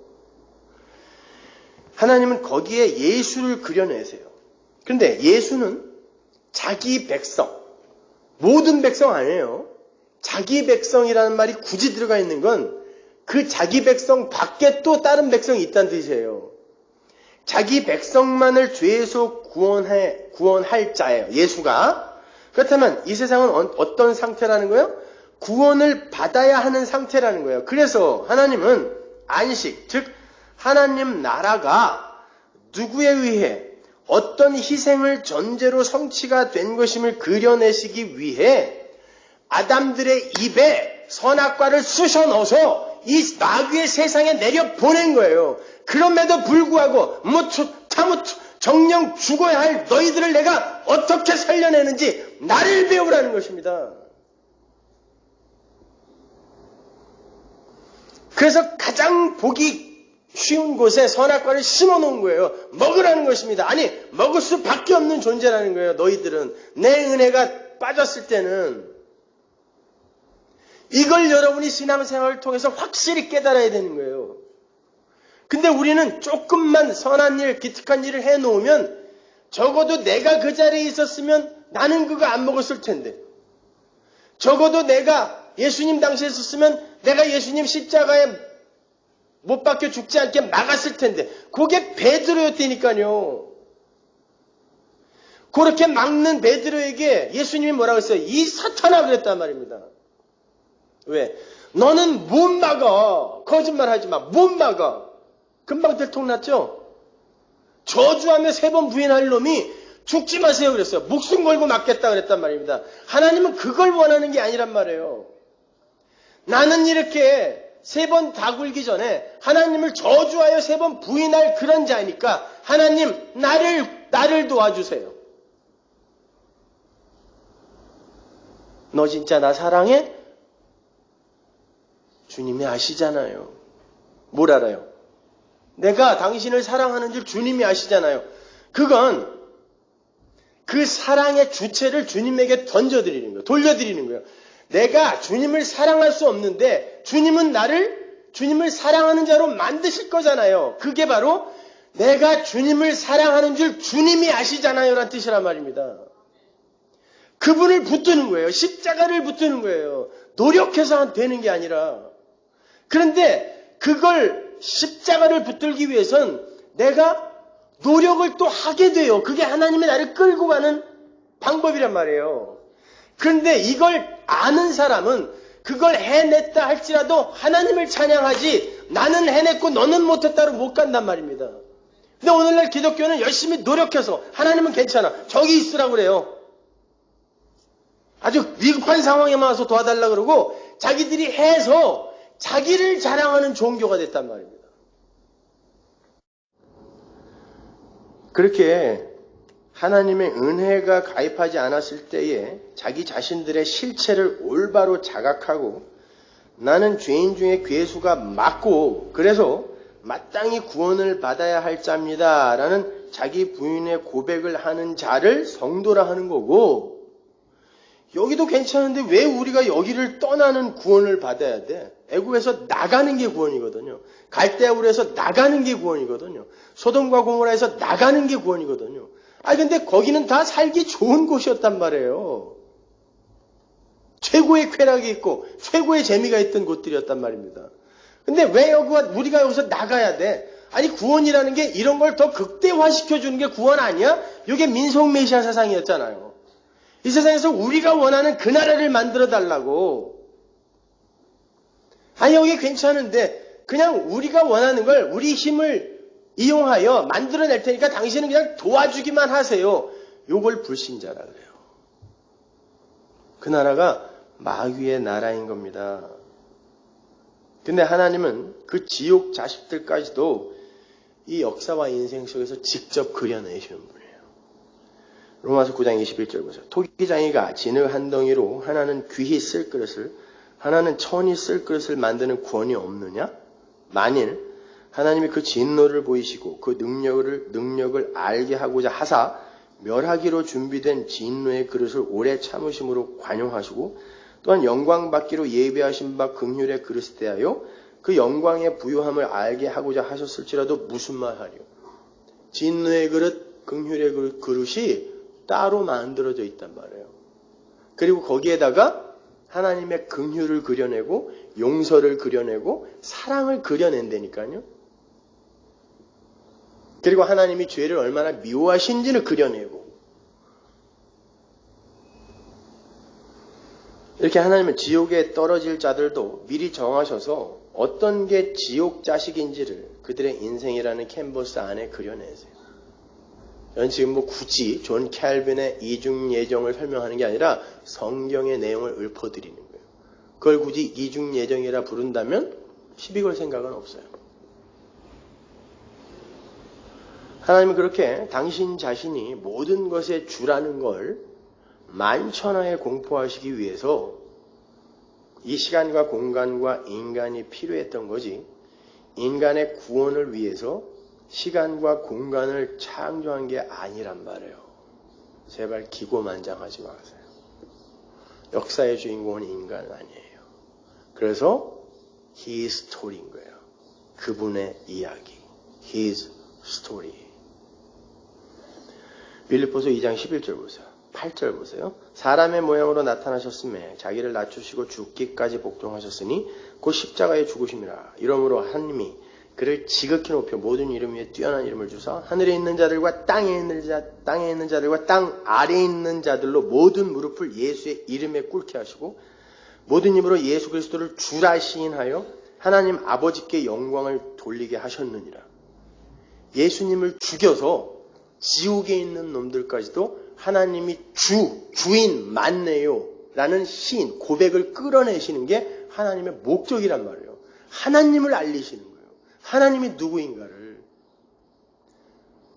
하나님은 거기에 예수를 그려내세요. 그런데 예수는 자기 백성, 모든 백성 아니에요. 자기 백성이라는 말이 굳이 들어가 있는 건 그 자기 백성 밖에 또 다른 백성이 있다는 뜻이에요. 자기 백성만을 죄에서 구원할 자예요. 예수가. 그렇다면 이 세상은 어떤 상태라는 거예요? 구원을 받아야 하는 상태라는 거예요. 그래서 하나님은 안식, 즉 하나님 나라가 누구에 의해 어떤 희생을 전제로 성취가 된 것임을 그려내시기 위해 아담들의 입에 선악과를 쑤셔 넣어서 이 마귀의 세상에 내려 보낸 거예요. 그럼에도 불구하고 정령 죽어야 할 너희들을 내가 어떻게 살려내는지 나를 배우라는 것입니다. 그래서 가장 보기 쉬운 곳에 선악과를 심어놓은 거예요. 먹으라는 것입니다. 아니 먹을 수밖에 없는 존재라는 거예요. 너희들은 내 은혜가 빠졌을 때는 이걸 여러분이 신앙생활을 통해서 확실히 깨달아야 되는 거예요. 근데 우리는 조금만 선한 일, 기특한 일을 해놓으면 적어도 내가 그 자리에 있었으면 나는 그거 안 먹었을 텐데, 적어도 내가 예수님 당시에 있었으면 내가 예수님 십자가에 못 박혀 죽지 않게 막았을 텐데, 그게 베드로였다니까요. 그렇게 막는 베드로에게 예수님이 뭐라고 했어요? 이 사탄아 그랬단 말입니다. 왜? 너는 못 막아. 거짓말 하지 마. 못 막아. 금방 들통났죠? 저주하며 3번 부인할 놈이 죽지 마세요 그랬어요. 목숨 걸고 막겠다 그랬단 말입니다. 하나님은 그걸 원하는 게 아니란 말이에요. 나는 이렇게 3번 다 굴기 전에 하나님을 저주하여 3번 부인할 그런 자니까 하나님 나를 도와주세요. 너 진짜 나 사랑해? 주님이 아시잖아요. 뭘 알아요? 내가 당신을 사랑하는 줄 주님이 아시잖아요. 그건 그 사랑의 주체를 주님에게 던져드리는 거예요. 돌려드리는 거예요. 내가 주님을 사랑할 수 없는데 주님은 주님을 사랑하는 자로 만드실 거잖아요. 그게 바로 내가 주님을 사랑하는 줄 주님이 아시잖아요 라는 뜻이란 말입니다. 그분을 붙드는 거예요. 십자가를 붙드는 거예요. 노력해서 되는 게 아니라. 그런데 그걸 십자가를 붙들기 위해선 내가 노력을 또 하게 돼요. 그게 하나님이 나를 끌고 가는 방법이란 말이에요. 그런데 이걸 아는 사람은 그걸 해냈다 할지라도 하나님을 찬양하지 나는 해냈고 너는 못했다로 못 간단 말입니다. 근데 오늘날 기독교는 열심히 노력해서 하나님은 괜찮아. 저기 있으라고 그래요. 아주 위급한 상황에만 와서 도와달라 그러고 자기들이 해서 자기를 자랑하는 종교가 됐단 말입니다. 그렇게 하나님의 은혜가 가입하지 않았을 때에 자기 자신들의 실체를 올바로 자각하고 나는 죄인 중에 괴수가 맞고 그래서 마땅히 구원을 받아야 할 자입니다 라는 자기 부인의 고백을 하는 자를 성도라 하는 거고, 여기도 괜찮은데 왜 우리가 여기를 떠나는 구원을 받아야 돼? 애굽에서 나가는 게 구원이거든요. 갈대아우르에서 나가는 게 구원이거든요. 소돔과 고모라에서 나가는 게 구원이거든요. 근데 거기는 다 살기 좋은 곳이었단 말이에요. 최고의 쾌락이 있고 최고의 재미가 있던 곳들이었단 말입니다. 근데 왜 우리가 여기서 나가야 돼? 구원이라는 게 이런 걸 더 극대화시켜주는 게 구원 아니야? 이게 민속 메시아 사상이었잖아요. 이 세상에서 우리가 원하는 그 나라를 만들어 달라고. 여기 괜찮은데 그냥 우리가 원하는 걸 우리 힘을 이용하여 만들어낼 테니까 당신은 그냥 도와주기만 하세요. 요걸 불신자라 그래요. 그 나라가 마귀의 나라인 겁니다. 근데 하나님은 그 지옥 자식들까지도 이 역사와 인생 속에서 직접 그려내시는 분이에요. 로마서 9장 21절 보세요. 토기장이가 진흙 한 덩이로 하나는 귀히 쓸 그릇을 하나는 천히 쓸 그릇을 만드는 권이 없느냐? 만일 하나님이 그 진노를 보이시고 그 능력을 알게 하고자 하사 멸하기로 준비된 진노의 그릇을 오래 참으심으로 관용하시고 또한 영광 받기로 예비하신 바 긍휼의 그릇에 대하여 그 영광의 부요함을 알게 하고자 하셨을지라도 무슨 말 하리요? 진노의 그릇, 긍휼의 그릇이 따로 만들어져 있단 말이에요. 그리고 거기에다가 하나님의 긍휼을 그려내고 용서를 그려내고 사랑을 그려낸다니까요. 그리고 하나님이 죄를 얼마나 미워하신지를 그려내고 이렇게 하나님은 지옥에 떨어질 자들도 미리 정하셔서 어떤 게 지옥 자식인지를 그들의 인생이라는 캔버스 안에 그려내세요. 저는 지금 굳이 존 캘빈의 이중 예정을 설명하는 게 아니라 성경의 내용을 읊어드리는 거예요. 그걸 굳이 이중 예정이라 부른다면 시비 걸 생각은 없어요. 하나님은 그렇게 당신 자신이 모든 것의 주라는 걸 만천하에 공포하시기 위해서 이 시간과 공간과 인간이 필요했던 거지 인간의 구원을 위해서 시간과 공간을 창조한 게 아니란 말이에요. 제발 기고만장하지 마세요. 역사의 주인공은 인간 아니에요. 그래서 His story인 거예요. 그분의 이야기. His story. 빌립보서 2장 11절 보세요. 8절 보세요. 사람의 모양으로 나타나셨음에 자기를 낮추시고 죽기까지 복종하셨으니 곧 십자가에 죽으심이라. 이러므로 하나님이 그를 지극히 높여 모든 이름 위에 뛰어난 이름을 주사 하늘에 있는 자들과 땅에 있는 자들과 땅 아래에 있는 자들로 모든 무릎을 예수의 이름에 꿇게 하시고 모든 입으로 예수 그리스도를 주라 시인하여 하나님 아버지께 영광을 돌리게 하셨느니라. 예수님을 죽여서 지옥에 있는 놈들까지도 하나님이 주인 맞네요 라는 시인, 고백을 끌어내시는 게 하나님의 목적이란 말이에요. 하나님을 알리시는 거예요. 하나님이 누구인가를.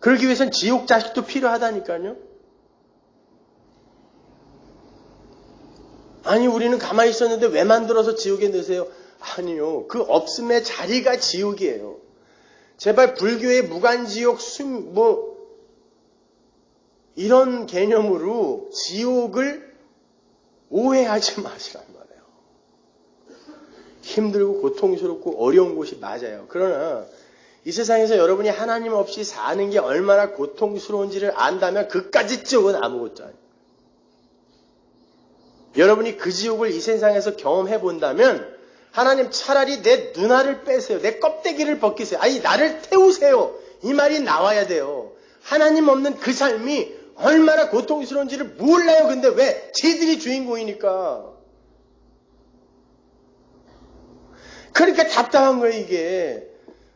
그러기 위해서는 지옥 자식도 필요하다니까요. 아니 우리는 가만히 있었는데 왜 만들어서 지옥에 넣으세요? 아니요. 그 없음의 자리가 지옥이에요. 제발 불교의 무간지옥, 이런 개념으로 지옥을 오해하지 마시란 말이에요. 힘들고 고통스럽고 어려운 곳이 맞아요. 그러나 이 세상에서 여러분이 하나님 없이 사는 게 얼마나 고통스러운지를 안다면 그까짓 지옥은 아무것도 아니에요. 여러분이 그 지옥을 이 세상에서 경험해 본다면 하나님 차라리 내 눈알을 빼세요. 내 껍데기를 벗기세요. 아니 나를 태우세요. 이 말이 나와야 돼요. 하나님 없는 그 삶이 얼마나 고통스러운지를 몰라요. 근데 왜? 쟤들이 주인공이니까. 그러니까 답답한 거예요 이게.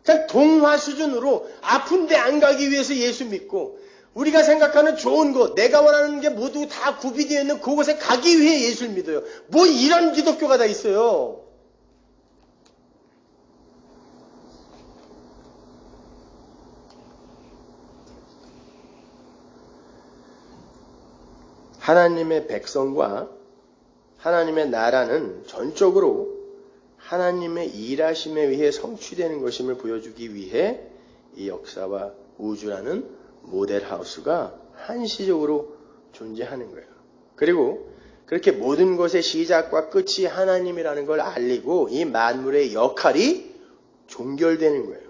그냥 동화 수준으로 아픈데 안 가기 위해서 예수 믿고 우리가 생각하는 좋은 곳, 내가 원하는 게 모두 다 구비되어 있는 그곳에 가기 위해 예수를 믿어요. 뭐 이런 기독교가 다 있어요. 하나님의 백성과 하나님의 나라는 전적으로 하나님의 일하심에 의해 성취되는 것임을 보여주기 위해 이 역사와 우주라는 모델하우스가 한시적으로 존재하는 거예요. 그리고 그렇게 모든 것의 시작과 끝이 하나님이라는 걸 알리고 이 만물의 역할이 종결되는 거예요.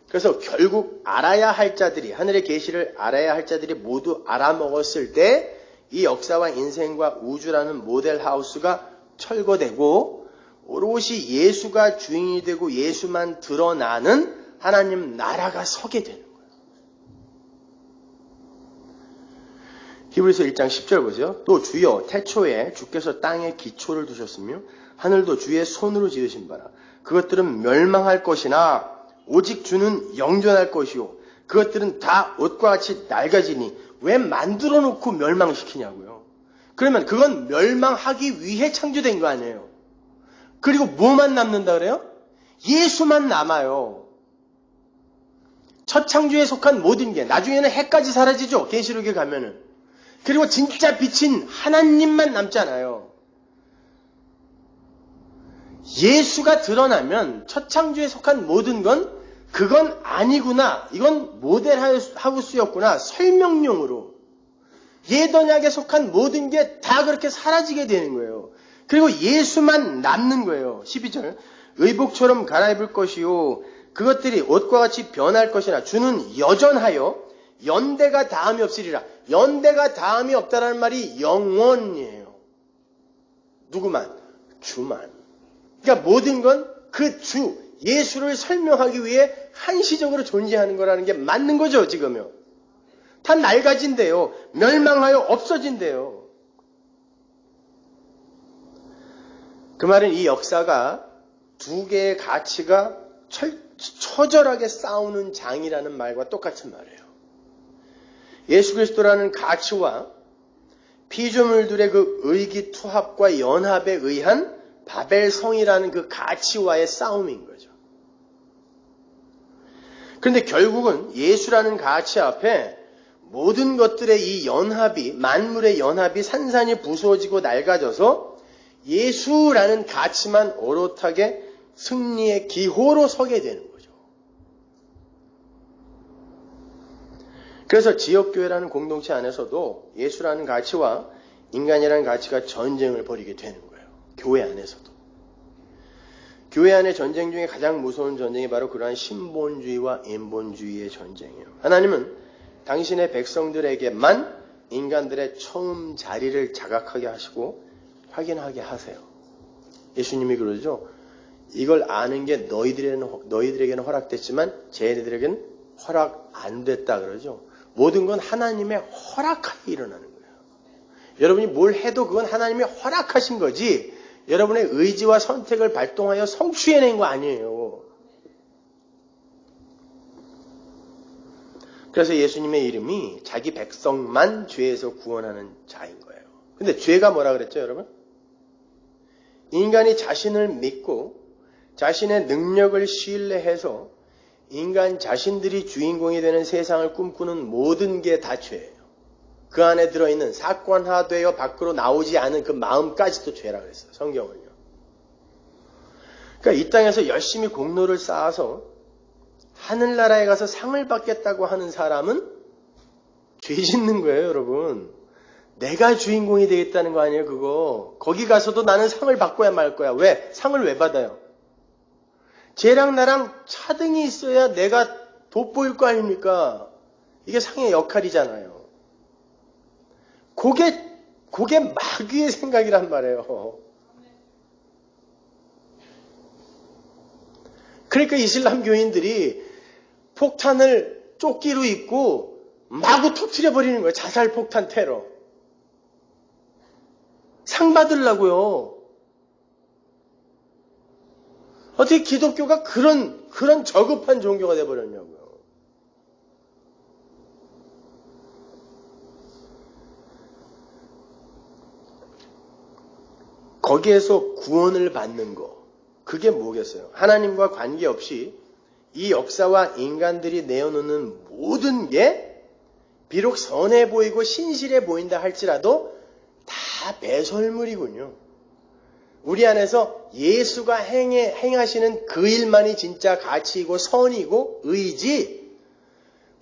그래서 결국 알아야 할 자들이, 하늘의 계시를 알아야 할 자들이 모두 알아먹었을 때 이 역사와 인생과 우주라는 모델하우스가 철거되고 오롯이 예수가 주인이 되고 예수만 드러나는 하나님 나라가 서게 되는 거예요. 히브리서 1장 10절 보세요. 또 주여 태초에 주께서 땅에 기초를 두셨으며 하늘도 주의 손으로 지으신 바라. 그것들은 멸망할 것이나 오직 주는 영존할 것이요. 그것들은 다 옷과 같이 낡아지니 왜 만들어 놓고 멸망시키냐고요. 그러면 그건 멸망하기 위해 창조된 거 아니에요. 그리고 뭐만 남는다 그래요? 예수만 남아요. 첫 창조에 속한 모든 게 나중에는 해까지 사라지죠. 계시록에 가면은. 그리고 진짜 빛인 하나님만 남잖아요. 예수가 드러나면 첫 창조에 속한 모든 건 그건 아니구나. 이건 모델하우스였구나. 설명용으로. 옛 언약에 속한 모든 게 다 그렇게 사라지게 되는 거예요. 그리고 예수만 남는 거예요. 12절. 의복처럼 갈아입을 것이요. 그것들이 옷과 같이 변할 것이나 주는 여전하여 연대가 다음이 없으리라. 연대가 다음이 없다라는 말이 영원이에요. 누구만? 주만. 그러니까 모든 건 그 주, 예수를 설명하기 위해 한시적으로 존재하는 거라는 게 맞는 거죠, 지금요. 다 낡아진대요. 멸망하여 없어진대요. 그 말은 이 역사가 두 개의 가치가 처절하게 싸우는 장이라는 말과 똑같은 말이에요. 예수 그리스도라는 가치와 피조물들의 그 의기투합과 연합에 의한 바벨성이라는 그 가치와의 싸움인 거죠. 그런데 결국은 예수라는 가치 앞에 모든 것들의 이 연합이, 만물의 연합이 산산이 부수어지고 낡아져서 예수라는 가치만 오롯하게 승리의 기호로 서게 되는 거죠. 그래서 지역교회라는 공동체 안에서도 예수라는 가치와 인간이라는 가치가 전쟁을 벌이게 되는 거예요. 교회 안에서도. 교회 안의 전쟁 중에 가장 무서운 전쟁이 바로 그러한 신본주의와 인본주의의 전쟁이에요. 하나님은 당신의 백성들에게만 인간들의 처음 자리를 자각하게 하시고 확인하게 하세요. 예수님이 그러죠. 이걸 아는 게 너희들에게는 허락됐지만 쟤네들에게는 허락 안 됐다 그러죠. 모든 건 하나님의 허락하에 일어나는 거예요. 여러분이 뭘 해도 그건 하나님의 허락하신 거지 여러분의 의지와 선택을 발동하여 성취해낸 거 아니에요. 그래서 예수님의 이름이 자기 백성만 죄에서 구원하는 자인 거예요. 근데 죄가 뭐라 그랬죠, 여러분? 인간이 자신을 믿고 자신의 능력을 신뢰해서 인간 자신들이 주인공이 되는 세상을 꿈꾸는 모든 게 다 죄예요. 그 안에 들어있는 사건화되어 밖으로 나오지 않은 그 마음까지도 죄라고 했어요. 성경은요. 그러니까 이 땅에서 열심히 공로를 쌓아서 하늘나라에 가서 상을 받겠다고 하는 사람은 죄 짓는 거예요, 여러분. 내가 주인공이 되겠다는 거 아니에요, 그거. 거기 가서도 나는 상을 받고야 말 거야. 왜? 상을 왜 받아요? 쟤랑 나랑 차등이 있어야 내가 돋보일 거 아닙니까? 이게 상의 역할이잖아요. 그게 마귀의 생각이란 말이에요. 그러니까 이슬람 교인들이 폭탄을 조끼로 입고 마구 터뜨려버리는 거예요. 자살 폭탄 테러. 상 받으려고요. 어떻게 기독교가 그런 저급한 종교가 돼버렸냐고요. 거기에서 구원을 받는 거, 그게 뭐겠어요? 하나님과 관계없이 이 역사와 인간들이 내어놓는 모든 게 비록 선해 보이고 신실해 보인다 할지라도 다 배설물이군요. 우리 안에서 예수가 행하시는 그 일만이 진짜 가치이고 선이고 의지,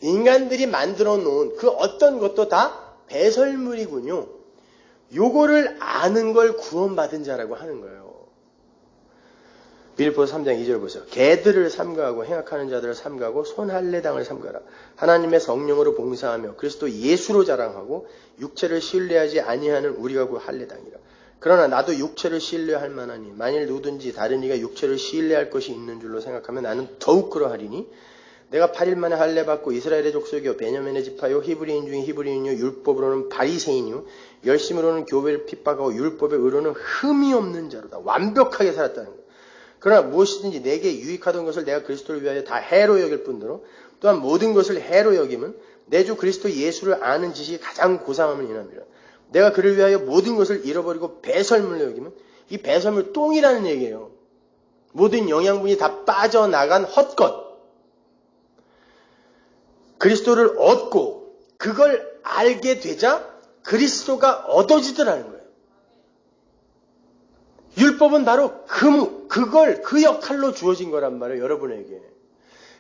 인간들이 만들어 놓은 그 어떤 것도 다 배설물이군요. 요거를 아는 걸 구원받은 자라고 하는 거예요. 빌립보서 3장 2절 보세요. 개들을 삼가하고 행악하는 자들을 삼가하고 손할례당을 삼가라. 하나님의 성령으로 봉사하며 그리스도 예수로 자랑하고 육체를 신뢰하지 아니하는 우리가 그 할례당이라. 그러나 나도 육체를 신뢰할 만하니 만일 누구든지 다른 이가 육체를 신뢰할 것이 있는 줄로 생각하면 나는 더욱 그러하리니 내가 8일 만에 할례 받고 이스라엘의 족속이요 베냐민의 지파요 히브리인 중에 히브리인이요 율법으로는 바리새인이요 열심으로는 교회를 핍박하고 율법의 의로는 흠이 없는 자로다. 완벽하게 살았다는 거예요. 그러나 무엇이든지 내게 유익하던 것을 내가 그리스도를 위하여 다 해로 여길 뿐더러 또한 모든 것을 해로 여김은 내 주 그리스도 예수를 아는 지식이 가장 고상함을 인함이라. 내가 그를 위하여 모든 것을 잃어버리고 배설물로 여기면 이 배설물 똥이라는 얘기예요. 모든 영양분이 다 빠져나간 헛것. 그리스도를 얻고 그걸 알게 되자 그리스도가 얻어지더라는 거예요. 율법은 바로 그 역할로 주어진 거란 말이에요, 여러분에게.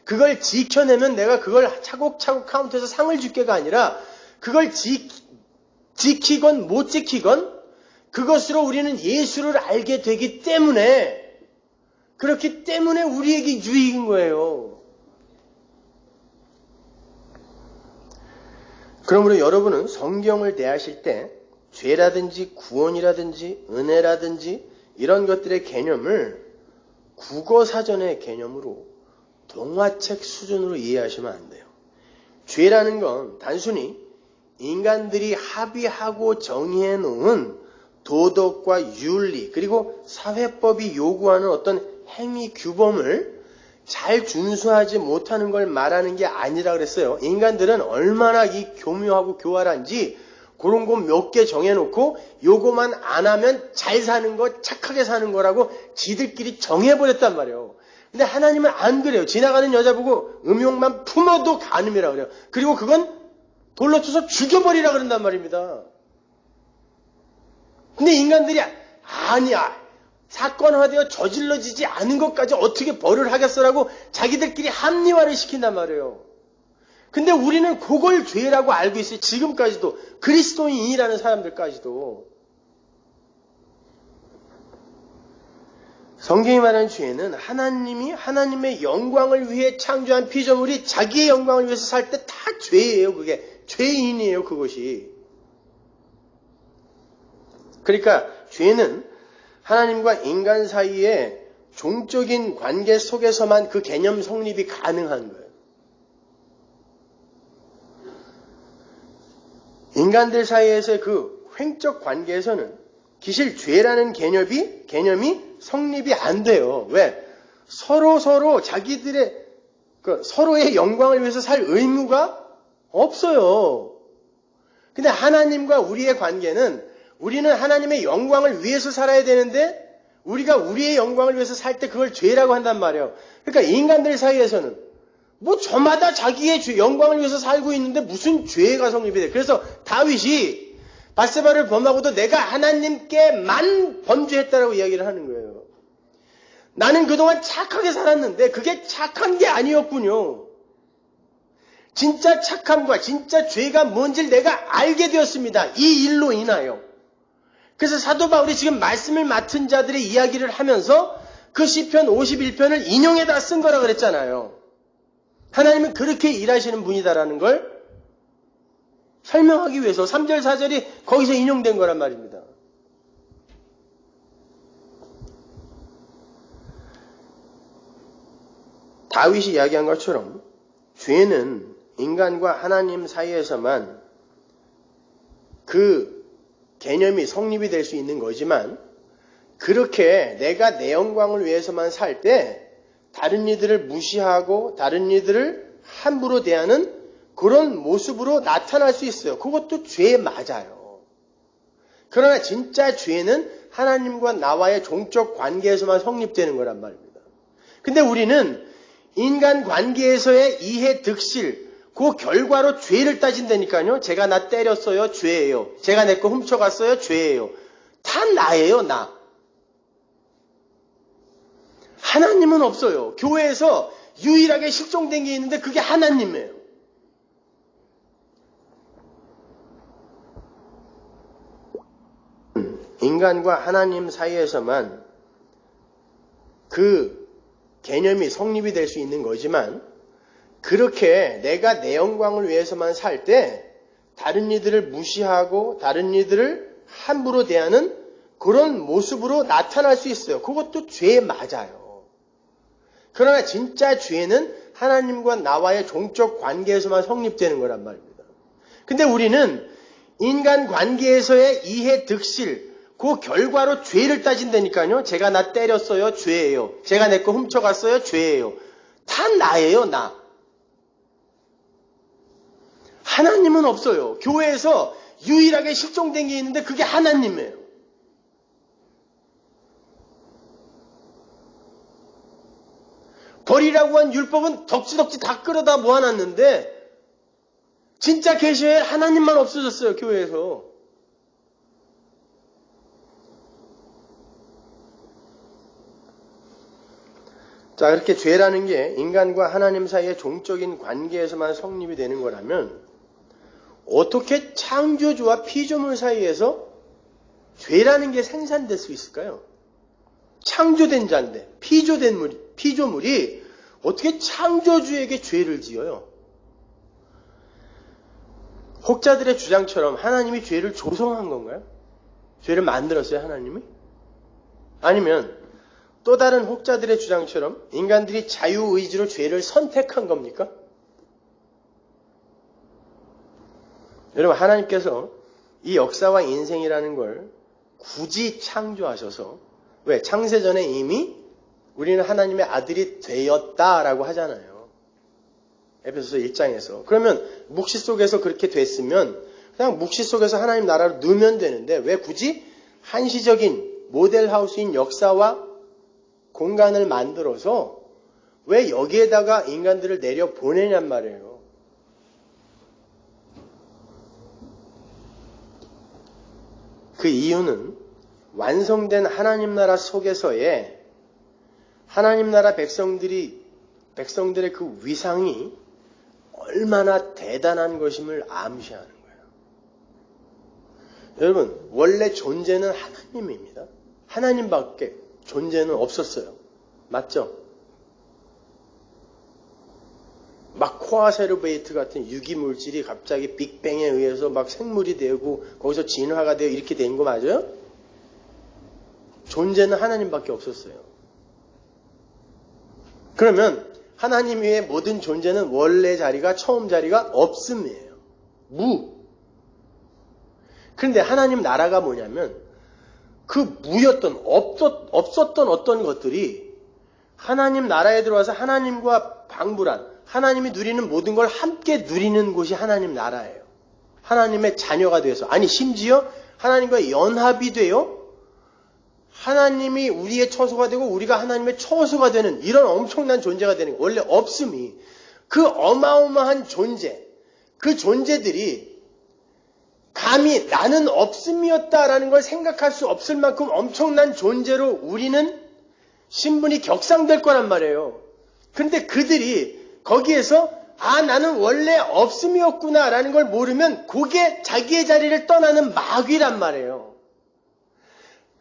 그걸 지켜내면 내가 그걸 차곡차곡 카운트해서 상을 줄게가 아니라 그걸 지키건 못 지키건 그것으로 우리는 예수를 알게 되기 때문에 그렇기 때문에 우리에게 유익인 거예요. 그러므로 여러분은 성경을 대하실 때 죄라든지 구원이라든지 은혜라든지 이런 것들의 개념을 국어사전의 개념으로 동화책 수준으로 이해하시면 안 돼요. 죄라는 건 단순히 인간들이 합의하고 정의해 놓은 도덕과 윤리 그리고 사회법이 요구하는 어떤 행위 규범을 잘 준수하지 못하는 걸 말하는 게 아니라 그랬어요. 인간들은 얼마나 이 교묘하고 교활한지 그런 거 몇 개 정해놓고 요거만 안 하면 잘 사는 거, 착하게 사는 거라고 지들끼리 정해버렸단 말이에요. 근데 하나님은 안 그래요. 지나가는 여자 보고 음욕만 품어도 간음이라 그래요. 그리고 그건 돌로 쳐서 죽여버리라 그런단 말입니다. 근데 인간들이 아니야. 사건화되어 저질러지지 않은 것까지 어떻게 벌을 하겠어라고 자기들끼리 합리화를 시킨단 말이에요. 근데 우리는 그걸 죄라고 알고 있어요. 지금까지도. 그리스도인이라는 사람들까지도. 성경이 말하는 죄는 하나님이 하나님의 영광을 위해 창조한 피조물이 자기의 영광을 위해서 살 때 다 죄예요. 그게 죄인이에요. 그것이. 그러니까 죄는 하나님과 인간 사이의 종적인 관계 속에서만 그 개념 성립이 가능한 거예요. 인간들 사이에서의 그 횡적 관계에서는 기실 죄라는 개념이 성립이 안 돼요. 왜? 서로 자기들의 서로의 영광을 위해서 살 의무가 없어요. 근데 하나님과 우리의 관계는 우리는 하나님의 영광을 위해서 살아야 되는데 우리가 우리의 영광을 위해서 살 때 그걸 죄라고 한단 말이에요. 그러니까 인간들 사이에서는 뭐 저마다 자기의 영광을 위해서 살고 있는데 무슨 죄가 성립이 돼. 그래서 다윗이 밧세바를 범하고도 내가 하나님께만 범죄했다라고 이야기를 하는 거예요. 나는 그동안 착하게 살았는데 그게 착한 게 아니었군요. 진짜 착함과 진짜 죄가 뭔지를 내가 알게 되었습니다. 이 일로 인하여. 그래서 사도 바울이 지금 말씀을 맡은 자들의 이야기를 하면서 그 시편 51편을 인용해다 쓴 거라 그랬잖아요. 하나님은 그렇게 일하시는 분이다라는 걸 설명하기 위해서 3절 4절이 거기서 인용된 거란 말입니다. 다윗이 이야기한 것처럼 죄는 인간과 하나님 사이에서만 그 개념이 성립이 될 수 있는 거지만 그렇게 내가 내 영광을 위해서만 살 때 다른 이들을 무시하고 다른 이들을 함부로 대하는 그런 모습으로 나타날 수 있어요. 그것도 죄 맞아요. 그러나 진짜 죄는 하나님과 나와의 종적 관계에서만 성립되는 거란 말입니다. 근데 우리는 인간 관계에서의 이해 득실, 그 결과로 죄를 따진다니까요. 제가 나 때렸어요. 죄예요. 제가 내 거 훔쳐갔어요. 죄예요. 다 나예요. 나. 하나님은 없어요. 교회에서 유일하게 실종된 게 있는데 그게 하나님이에요. 인간과 하나님 사이에서만 그 개념이 성립이 될 수 있는 거지만 그렇게 내가 내 영광을 위해서만 살 때 다른 이들을 무시하고 다른 이들을 함부로 대하는 그런 모습으로 나타날 수 있어요. 그것도 죄 맞아요. 그러나 진짜 죄는 하나님과 나와의 종적 관계에서만 성립되는 거란 말입니다. 근데 우리는 인간 관계에서의 이해 득실, 그 결과로 죄를 따진다니까요. 제가 나 때렸어요. 죄예요. 제가 내 거 훔쳐갔어요. 죄예요. 다 나예요. 나. 하나님은 없어요. 교회에서 유일하게 실종된 게 있는데 그게 하나님이에요. 버리라고 한 율법은 덕지덕지 다 끌어다 모아놨는데 진짜 계셔야 하나님만 없어졌어요. 교회에서. 자, 그렇게 죄라는 게 인간과 하나님 사이의 종적인 관계에서만 성립이 되는 거라면 어떻게 창조주와 피조물 사이에서 죄라는 게 생산될 수 있을까요? 창조된 자인데 피조물이 어떻게 창조주에게 죄를 지어요? 혹자들의 주장처럼 하나님이 죄를 조성한 건가요? 죄를 만들었어요, 하나님이? 아니면 또 다른 혹자들의 주장처럼 인간들이 자유의지로 죄를 선택한 겁니까? 여러분, 하나님께서 이 역사와 인생이라는 걸 굳이 창조하셔서, 왜? 창세전에 이미 우리는 하나님의 아들이 되었다라고 하잖아요. 에베소서 1장에서. 그러면 묵시 속에서 그렇게 됐으면 그냥 묵시 속에서 하나님 나라로 넣으면 되는데 왜 굳이 한시적인 모델하우스인 역사와 공간을 만들어서 왜 여기에다가 인간들을 내려 보내냔 말이에요. 그 이유는 완성된 하나님 나라 속에서의 하나님 나라 백성들의 그 위상이 얼마나 대단한 것임을 암시하는 거예요. 여러분, 원래 존재는 하나님입니다. 하나님밖에 존재는 없었어요. 맞죠? 막 코아세르베이트 같은 유기물질이 갑자기 빅뱅에 의해서 막 생물이 되고 거기서 진화가 되고 이렇게 된 거 맞아요? 존재는 하나님밖에 없었어요. 그러면 하나님 외의 모든 존재는 원래 자리가 처음 자리가 없음이에요. 무. 그런데 하나님 나라가 뭐냐면 그 무였던 없었던 어떤 것들이 하나님 나라에 들어와서 하나님과 방불한 하나님이 누리는 모든 걸 함께 누리는 곳이 하나님 나라예요. 하나님의 자녀가 되어서 아니 심지어 하나님과 연합이 되어 하나님이 우리의 처소가 되고 우리가 하나님의 처소가 되는 이런 엄청난 존재가 되는 거예요. 원래 없음이 그 어마어마한 존재 그 존재들이 감히 나는 없음이었다라는 걸 생각할 수 없을 만큼 엄청난 존재로 우리는 신분이 격상될 거란 말이에요. 그런데 그들이 거기에서 나는 원래 없음이었구나라는 걸 모르면 그게 자기의 자리를 떠나는 마귀란 말이에요.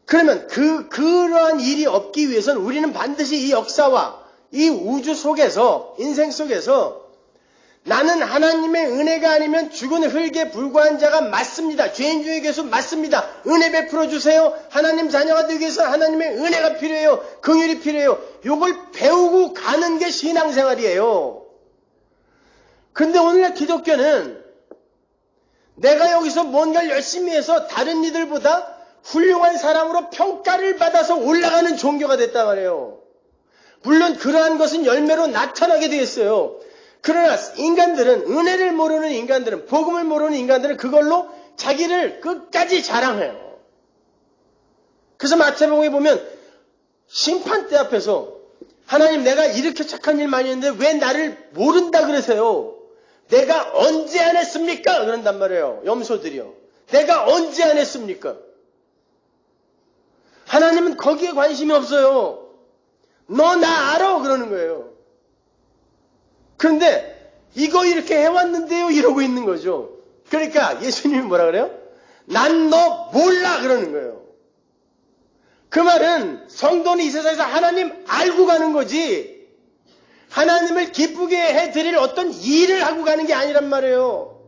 그러면 그러한 일이 없기 위해서는 우리는 반드시 이 역사와 이 우주 속에서 인생 속에서 나는 하나님의 은혜가 아니면 죽은 흙에 불과한 자가 맞습니다. 죄인 중에 계속 맞습니다. 은혜 베풀어 주세요. 하나님 자녀가 되기 위해서 하나님의 은혜가 필요해요. 긍휼이 필요해요. 이걸 배우고 가는 게 신앙생활이에요. 근데 오늘날 기독교는 내가 여기서 뭔가를 열심히 해서 다른 이들보다 훌륭한 사람으로 평가를 받아서 올라가는 종교가 됐단 말이에요. 물론 그러한 것은 열매로 나타나게 되었어요. 그러나 인간들은 은혜를 모르는 인간들은 복음을 모르는 인간들은 그걸로 자기를 끝까지 자랑해요. 그래서 마태복음에 보면 심판대 앞에서 하나님 내가 이렇게 착한 일 많이 했는데 왜 나를 모른다 그러세요? 내가 언제 안 했습니까? 그런단 말이에요. 염소들이요. 내가 언제 안 했습니까? 하나님은 거기에 관심이 없어요. 너 나 알아? 그러는 거예요. 그런데 이거 이렇게 해왔는데요 이러고 있는 거죠. 그러니까 예수님이 뭐라 그래요? 난 너 몰라 그러는 거예요. 그 말은 성도는 이 세상에서 하나님 알고 가는 거지 하나님을 기쁘게 해드릴 어떤 일을 하고 가는 게 아니란 말이에요.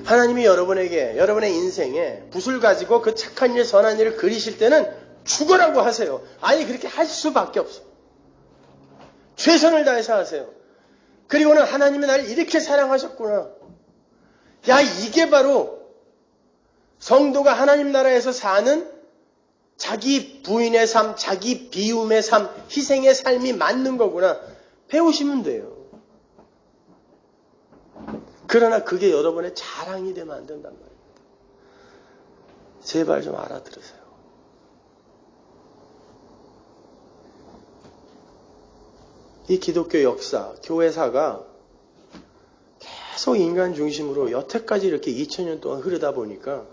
하나님이 여러분에게 여러분의 인생에 붓을 가지고 그 착한 일 선한 일을 그리실 때는 죽으라고 하세요. 아니 그렇게 할 수밖에 없어. 최선을 다해서 하세요. 그리고는 하나님이 나를 이렇게 사랑하셨구나. 야 이게 바로 성도가 하나님 나라에서 사는 자기 부인의 삶, 자기 비움의 삶, 희생의 삶이 맞는 거구나. 배우시면 돼요. 그러나 그게 여러분의 자랑이 되면 안 된단 말입니다. 제발 좀 알아들으세요. 이 기독교 역사, 교회사가 계속 인간 중심으로 여태까지 이렇게 2000년 동안 흐르다 보니까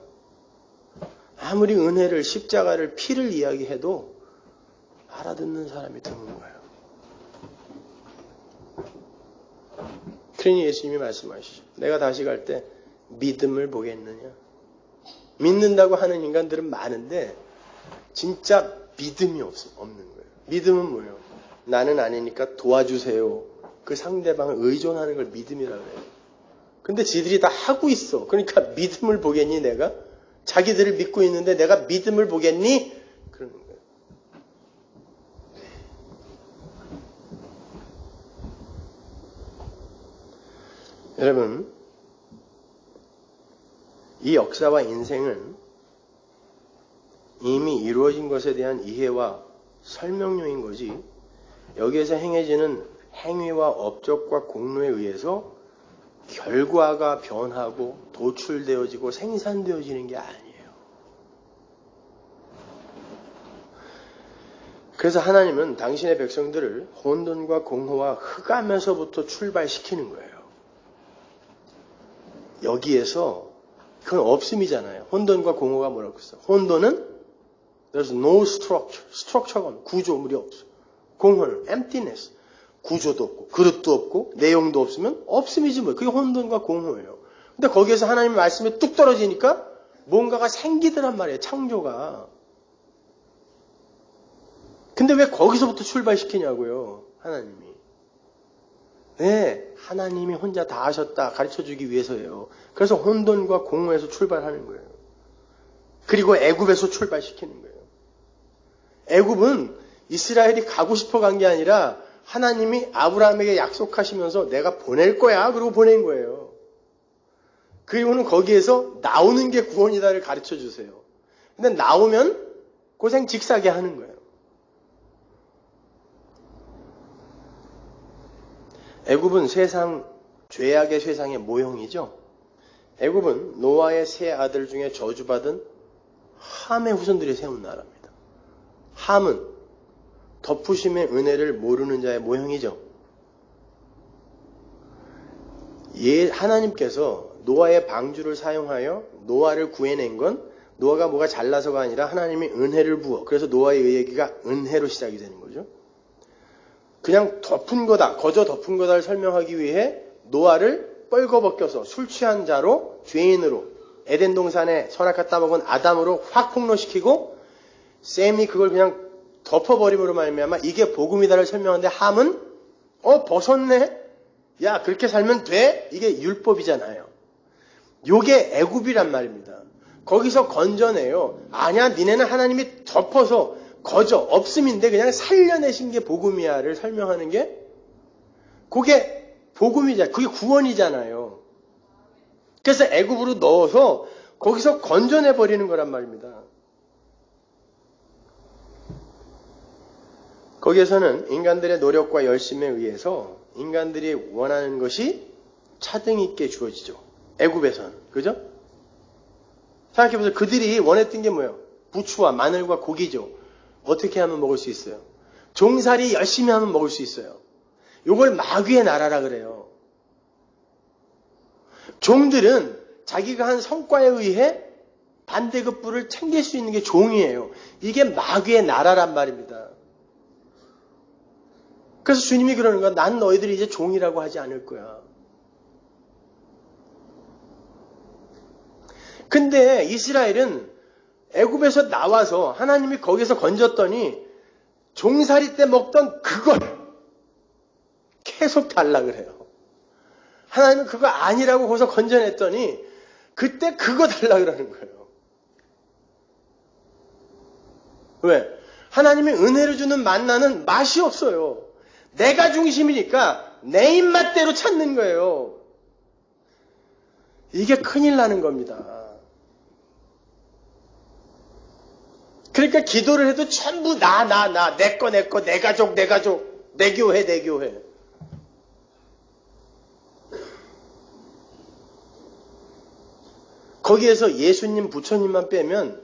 아무리 은혜를, 십자가를, 피를 이야기해도 알아듣는 사람이 드문 거예요. 그러니 예수님이 말씀하시죠. 내가 다시 갈 때 믿음을 보겠느냐. 믿는다고 하는 인간들은 많은데 진짜 믿음이 없는 거예요. 믿음은 뭐예요? 나는 아니니까 도와주세요. 그 상대방을 의존하는 걸 믿음이라고 해요. 근데 지들이 다 하고 있어. 그러니까 믿음을 보겠니 내가? 자기들을 믿고 있는데 내가 믿음을 보겠니? 그러는 거예요. 여러분, 이 역사와 인생은 이미 이루어진 것에 대한 이해와 설명용인 거지, 여기에서 행해지는 행위와 업적과 공로에 의해서 결과가 변하고 도출되어지고 생산되어지는 게 아니에요. 그래서 하나님은 당신의 백성들을 혼돈과 공허와 흑암에서부터 출발시키는 거예요. 여기에서 그건 없음이잖아요. 혼돈과 공허가 뭐라고 했어요? 혼돈은 there's no structure. structure가 구조물이 없어. 공허는 emptiness. 구조도 없고 그릇도 없고 내용도 없으면 없음이지 뭐. 그게 혼돈과 공허예요. 근데 거기에서 하나님의 말씀이 뚝 떨어지니까 뭔가가 생기더란 말이에요. 창조가. 근데 왜 거기서부터 출발시키냐고요. 하나님이. 네, 하나님이 혼자 다 하셨다 가르쳐주기 위해서예요. 그래서 혼돈과 공허에서 출발하는 거예요. 그리고 애굽에서 출발시키는 거예요. 애굽은 이스라엘이 가고 싶어 간 게 아니라 하나님이 아브라함에게 약속하시면서 내가 보낼 거야. 그러고 보낸 거예요. 그리고는 거기에서 나오는 게 구원이다를 가르쳐 주세요. 근데 나오면 고생 직사게 하는 거예요. 애굽은 죄악의 세상의 모형이죠. 애굽은 노아의 세 아들 중에 저주받은 함의 후손들이 세운 나라입니다. 함은 덮으심의 은혜를 모르는 자의 모형이죠. 하나님께서 노아의 방주를 사용하여 노아를 구해낸 건 노아가 뭐가 잘나서가 아니라 하나님이 은혜를 부어. 그래서 노아의 얘기가 은혜로 시작이 되는 거죠. 그냥 덮은 거다, 거저 덮은 거다를 설명하기 위해 노아를 뻘거벗겨서 술 취한 자로 죄인으로 에덴 동산에 선악과 따먹은 아담으로 확 폭로시키고 셈이 그걸 그냥 덮어버림으로 말미암아 이게 복음이다를 설명하는데 함은 벗었네? 야 그렇게 살면 돼? 이게 율법이잖아요. 요게 애굽이란 말입니다. 거기서 건져내요. 아니야 니네는 하나님이 덮어서 거저 없음인데 그냥 살려내신 게 복음이야를 설명하는 게 그게 복음이잖아요. 그게 구원이잖아요. 그래서 애굽으로 넣어서 거기서 건져내버리는 거란 말입니다. 거기에서는 인간들의 노력과 열심에 의해서 인간들이 원하는 것이 차등 있게 주어지죠. 애굽에서는. 그죠? 생각해보세요. 그들이 원했던 게 뭐예요? 부추와 마늘과 고기죠. 어떻게 하면 먹을 수 있어요? 종살이 열심히 하면 먹을 수 있어요. 이걸 마귀의 나라라 그래요. 종들은 자기가 한 성과에 의해 반대급부를 챙길 수 있는 게 종이에요. 이게 마귀의 나라란 말입니다. 그래서 주님이 그러는 거야. 난 너희들이 이제 종이라고 하지 않을 거야. 근데 이스라엘은 애굽에서 나와서 하나님이 거기서 건졌더니 종살이 때 먹던 그걸 계속 달라 그래요. 하나님은 그거 아니라고 거기서 건져냈더니 그때 그거 달라 그러는 거예요. 왜? 하나님이 은혜를 주는 만나는 맛이 없어요. 내가 중심이니까 내 입맛대로 찾는 거예요. 이게 큰일 나는 겁니다. 그러니까 기도를 해도 전부 내 거, 내 가족, 내 교회. 거기에서 예수님, 부처님만 빼면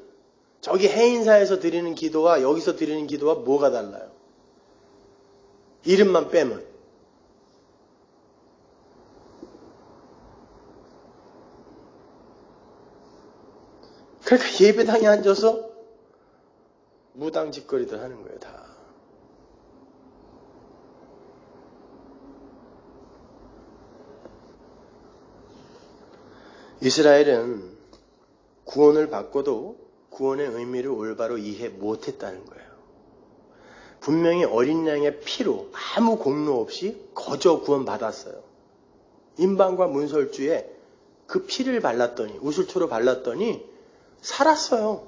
저기 해인사에서 드리는 기도와 여기서 드리는 기도와 뭐가 달라요? 이름만 빼면. 그러니까 예배당에 앉아서 무당짓거리들 하는 거예요, 다. 이스라엘은 구원을 받고도 구원의 의미를 올바로 이해 못했다는 거예요. 분명히 어린 양의 피로 아무 공로 없이 거저 구원받았어요. 임방과 문설주에 그 피를 발랐더니, 우슬초로 발랐더니 살았어요.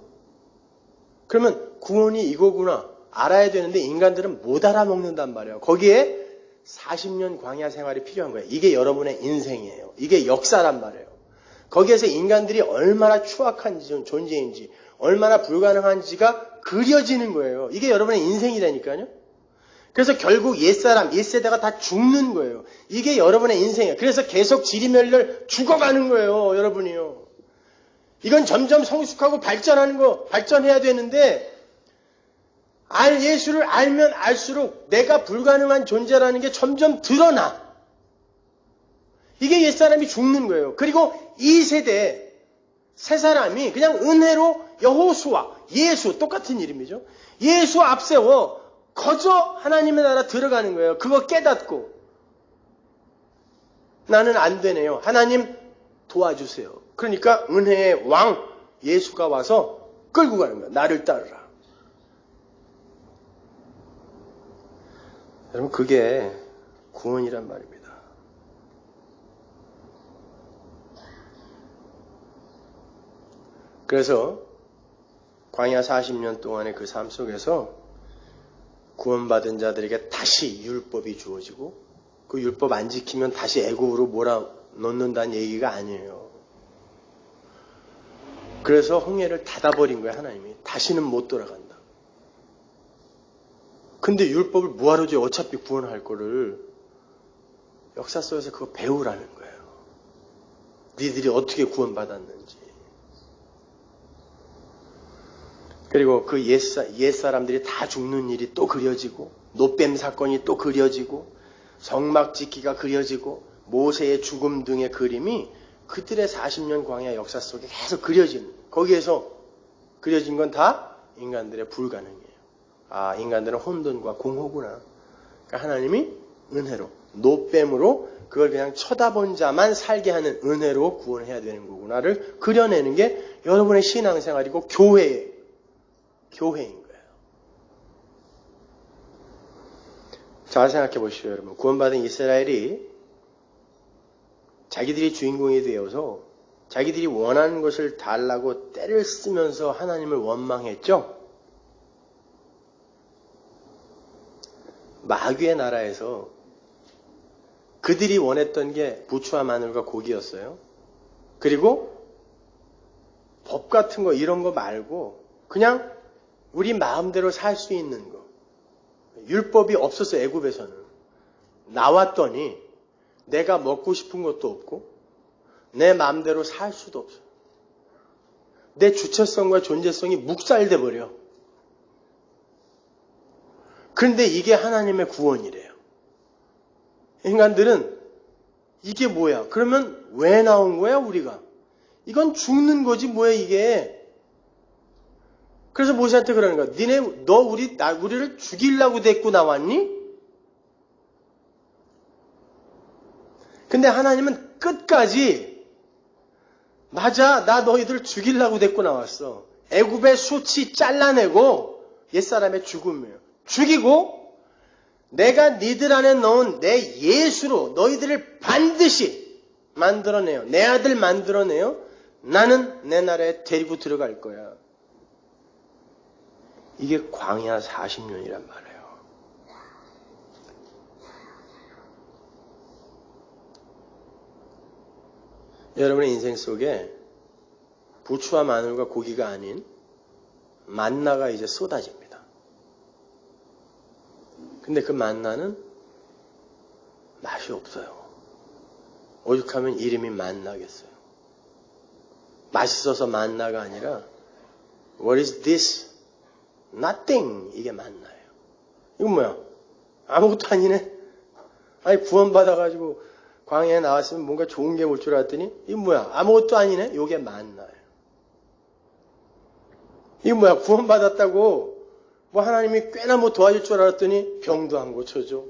그러면 구원이 이거구나 알아야 되는데 인간들은 못 알아먹는단 말이에요. 거기에 40년 광야 생활이 필요한 거예요. 이게 여러분의 인생이에요. 이게 역사란 말이에요. 거기에서 인간들이 얼마나 추악한 존재인지, 얼마나 불가능한지가 그려지는 거예요. 이게 여러분의 인생이라니까요. 그래서 결국 옛사람, 옛세대가 다 죽는 거예요. 이게 여러분의 인생이에요. 그래서 계속 지리멸렬 죽어가는 거예요, 여러분이요. 이건 점점 성숙하고 발전해야 되는데, 예수를 알면 알수록 내가 불가능한 존재라는 게 점점 드러나. 이게 옛사람이 죽는 거예요. 그리고 이 세대, 새 사람이 그냥 은혜로 여호수아, 예수, 똑같은 이름이죠. 예수 앞세워 거저 하나님의 나라 들어가는 거예요. 그거 깨닫고. 나는 안 되네요. 하나님 도와주세요. 그러니까 은혜의 왕 예수가 와서 끌고 가는 거예요. 나를 따르라. 여러분, 그게 구원이란 말입니다. 그래서 광야 40년 동안의 그 삶 속에서 구원받은 자들에게 다시 율법이 주어지고, 그 율법 안 지키면 다시 애굽으로 몰아넣는다는 얘기가 아니에요. 그래서 홍해를 닫아버린 거예요, 하나님이. 다시는 못 돌아간다. 근데 율법을 뭐하러 줘요? 어차피 구원할 거를. 역사 속에서 그거 배우라는 거예요. 니들이 어떻게 구원받았는지. 그리고 그 옛사람들이 다 죽는 일이 또 그려지고, 노뱀 사건이 또 그려지고, 성막 짓기가 그려지고, 모세의 죽음 등의 그림이 그들의 40년 광야 역사 속에 계속 그려지는, 거기에서 그려진 건 다 인간들의 불가능이에요. 아, 인간들은 혼돈과 공허구나. 그러니까 하나님이 은혜로, 노뱀으로 그걸 그냥 쳐다본 자만 살게 하는 은혜로 구원해야 되는 거구나를 그려내는 게 여러분의 신앙생활이고 교회인 거예요. 잘 생각해 보시죠, 여러분. 구원받은 이스라엘이 자기들이 주인공이 되어서 자기들이 원하는 것을 달라고 떼를 쓰면서 하나님을 원망했죠. 마귀의 나라에서 그들이 원했던 게 부추와 마늘과 고기였어요. 그리고 법 같은 거 이런 거 말고 그냥 우리 마음대로 살 수 있는 거. 율법이 없었어, 애굽에서는. 나왔더니 내가 먹고 싶은 것도 없고 내 마음대로 살 수도 없어. 내 주체성과 존재성이 묵살돼 버려. 그런데 이게 하나님의 구원이래요. 인간들은 이게 뭐야? 그러면 왜 나온 거야, 우리가? 이건 죽는 거지, 뭐야, 이게. 그래서 모세한테 그러는 거야. 너 우리를 죽이려고 데리고 나왔니? 근데 하나님은 끝까지, 맞아, 나 너희들 죽이려고 데리고 나왔어. 애굽의 수치 잘라내고 옛사람의 죽음이에요. 죽이고 내가 니들 안에 넣은 내 예수로 너희들을 반드시 만들어내요. 내 아들 만들어내요. 나는 내 나라에 데리고 들어갈 거야. 이게 광야 40년이란 말이에요. 여러분의 인생 속에 부추와 마늘과 고기가 아닌 만나가 이제 쏟아집니다. 근데 그 만나는 맛이 없어요. 오죽하면 이름이 만나겠어요. 맛있어서 만나가 아니라 What is this? Nothing. 이게 만나예요. 이건 뭐야? 아무것도 아니네. 아니 구원받아가지고 광야에 나왔으면 뭔가 좋은 게 올 줄 알았더니 이건 뭐야? 아무것도 아니네. 이게 만나예요. 이건 뭐야? 구원받았다고 뭐 하나님이 꽤나 뭐 도와줄 줄 알았더니 병도 안 고쳐줘.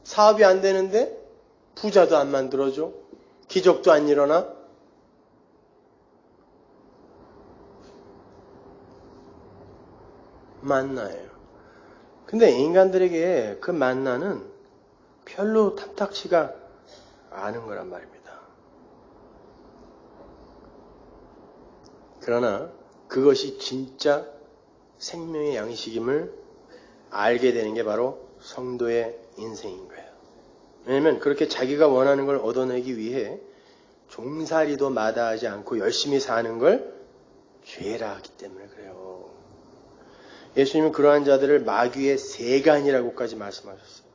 사업이 안 되는데 부자도 안 만들어줘. 기적도 안 일어나. 만나예요. 근데 인간들에게 그 만나는 별로 탐탁치가 않은 거란 말입니다. 그러나 그것이 진짜 생명의 양식임을 알게 되는 게 바로 성도의 인생인 거예요. 왜냐하면 그렇게 자기가 원하는 걸 얻어내기 위해 종살이도 마다하지 않고 열심히 사는 걸 죄라 하기 때문에 그래요. 예수님은 그러한 자들을 마귀의 세간이라고까지 말씀하셨어요.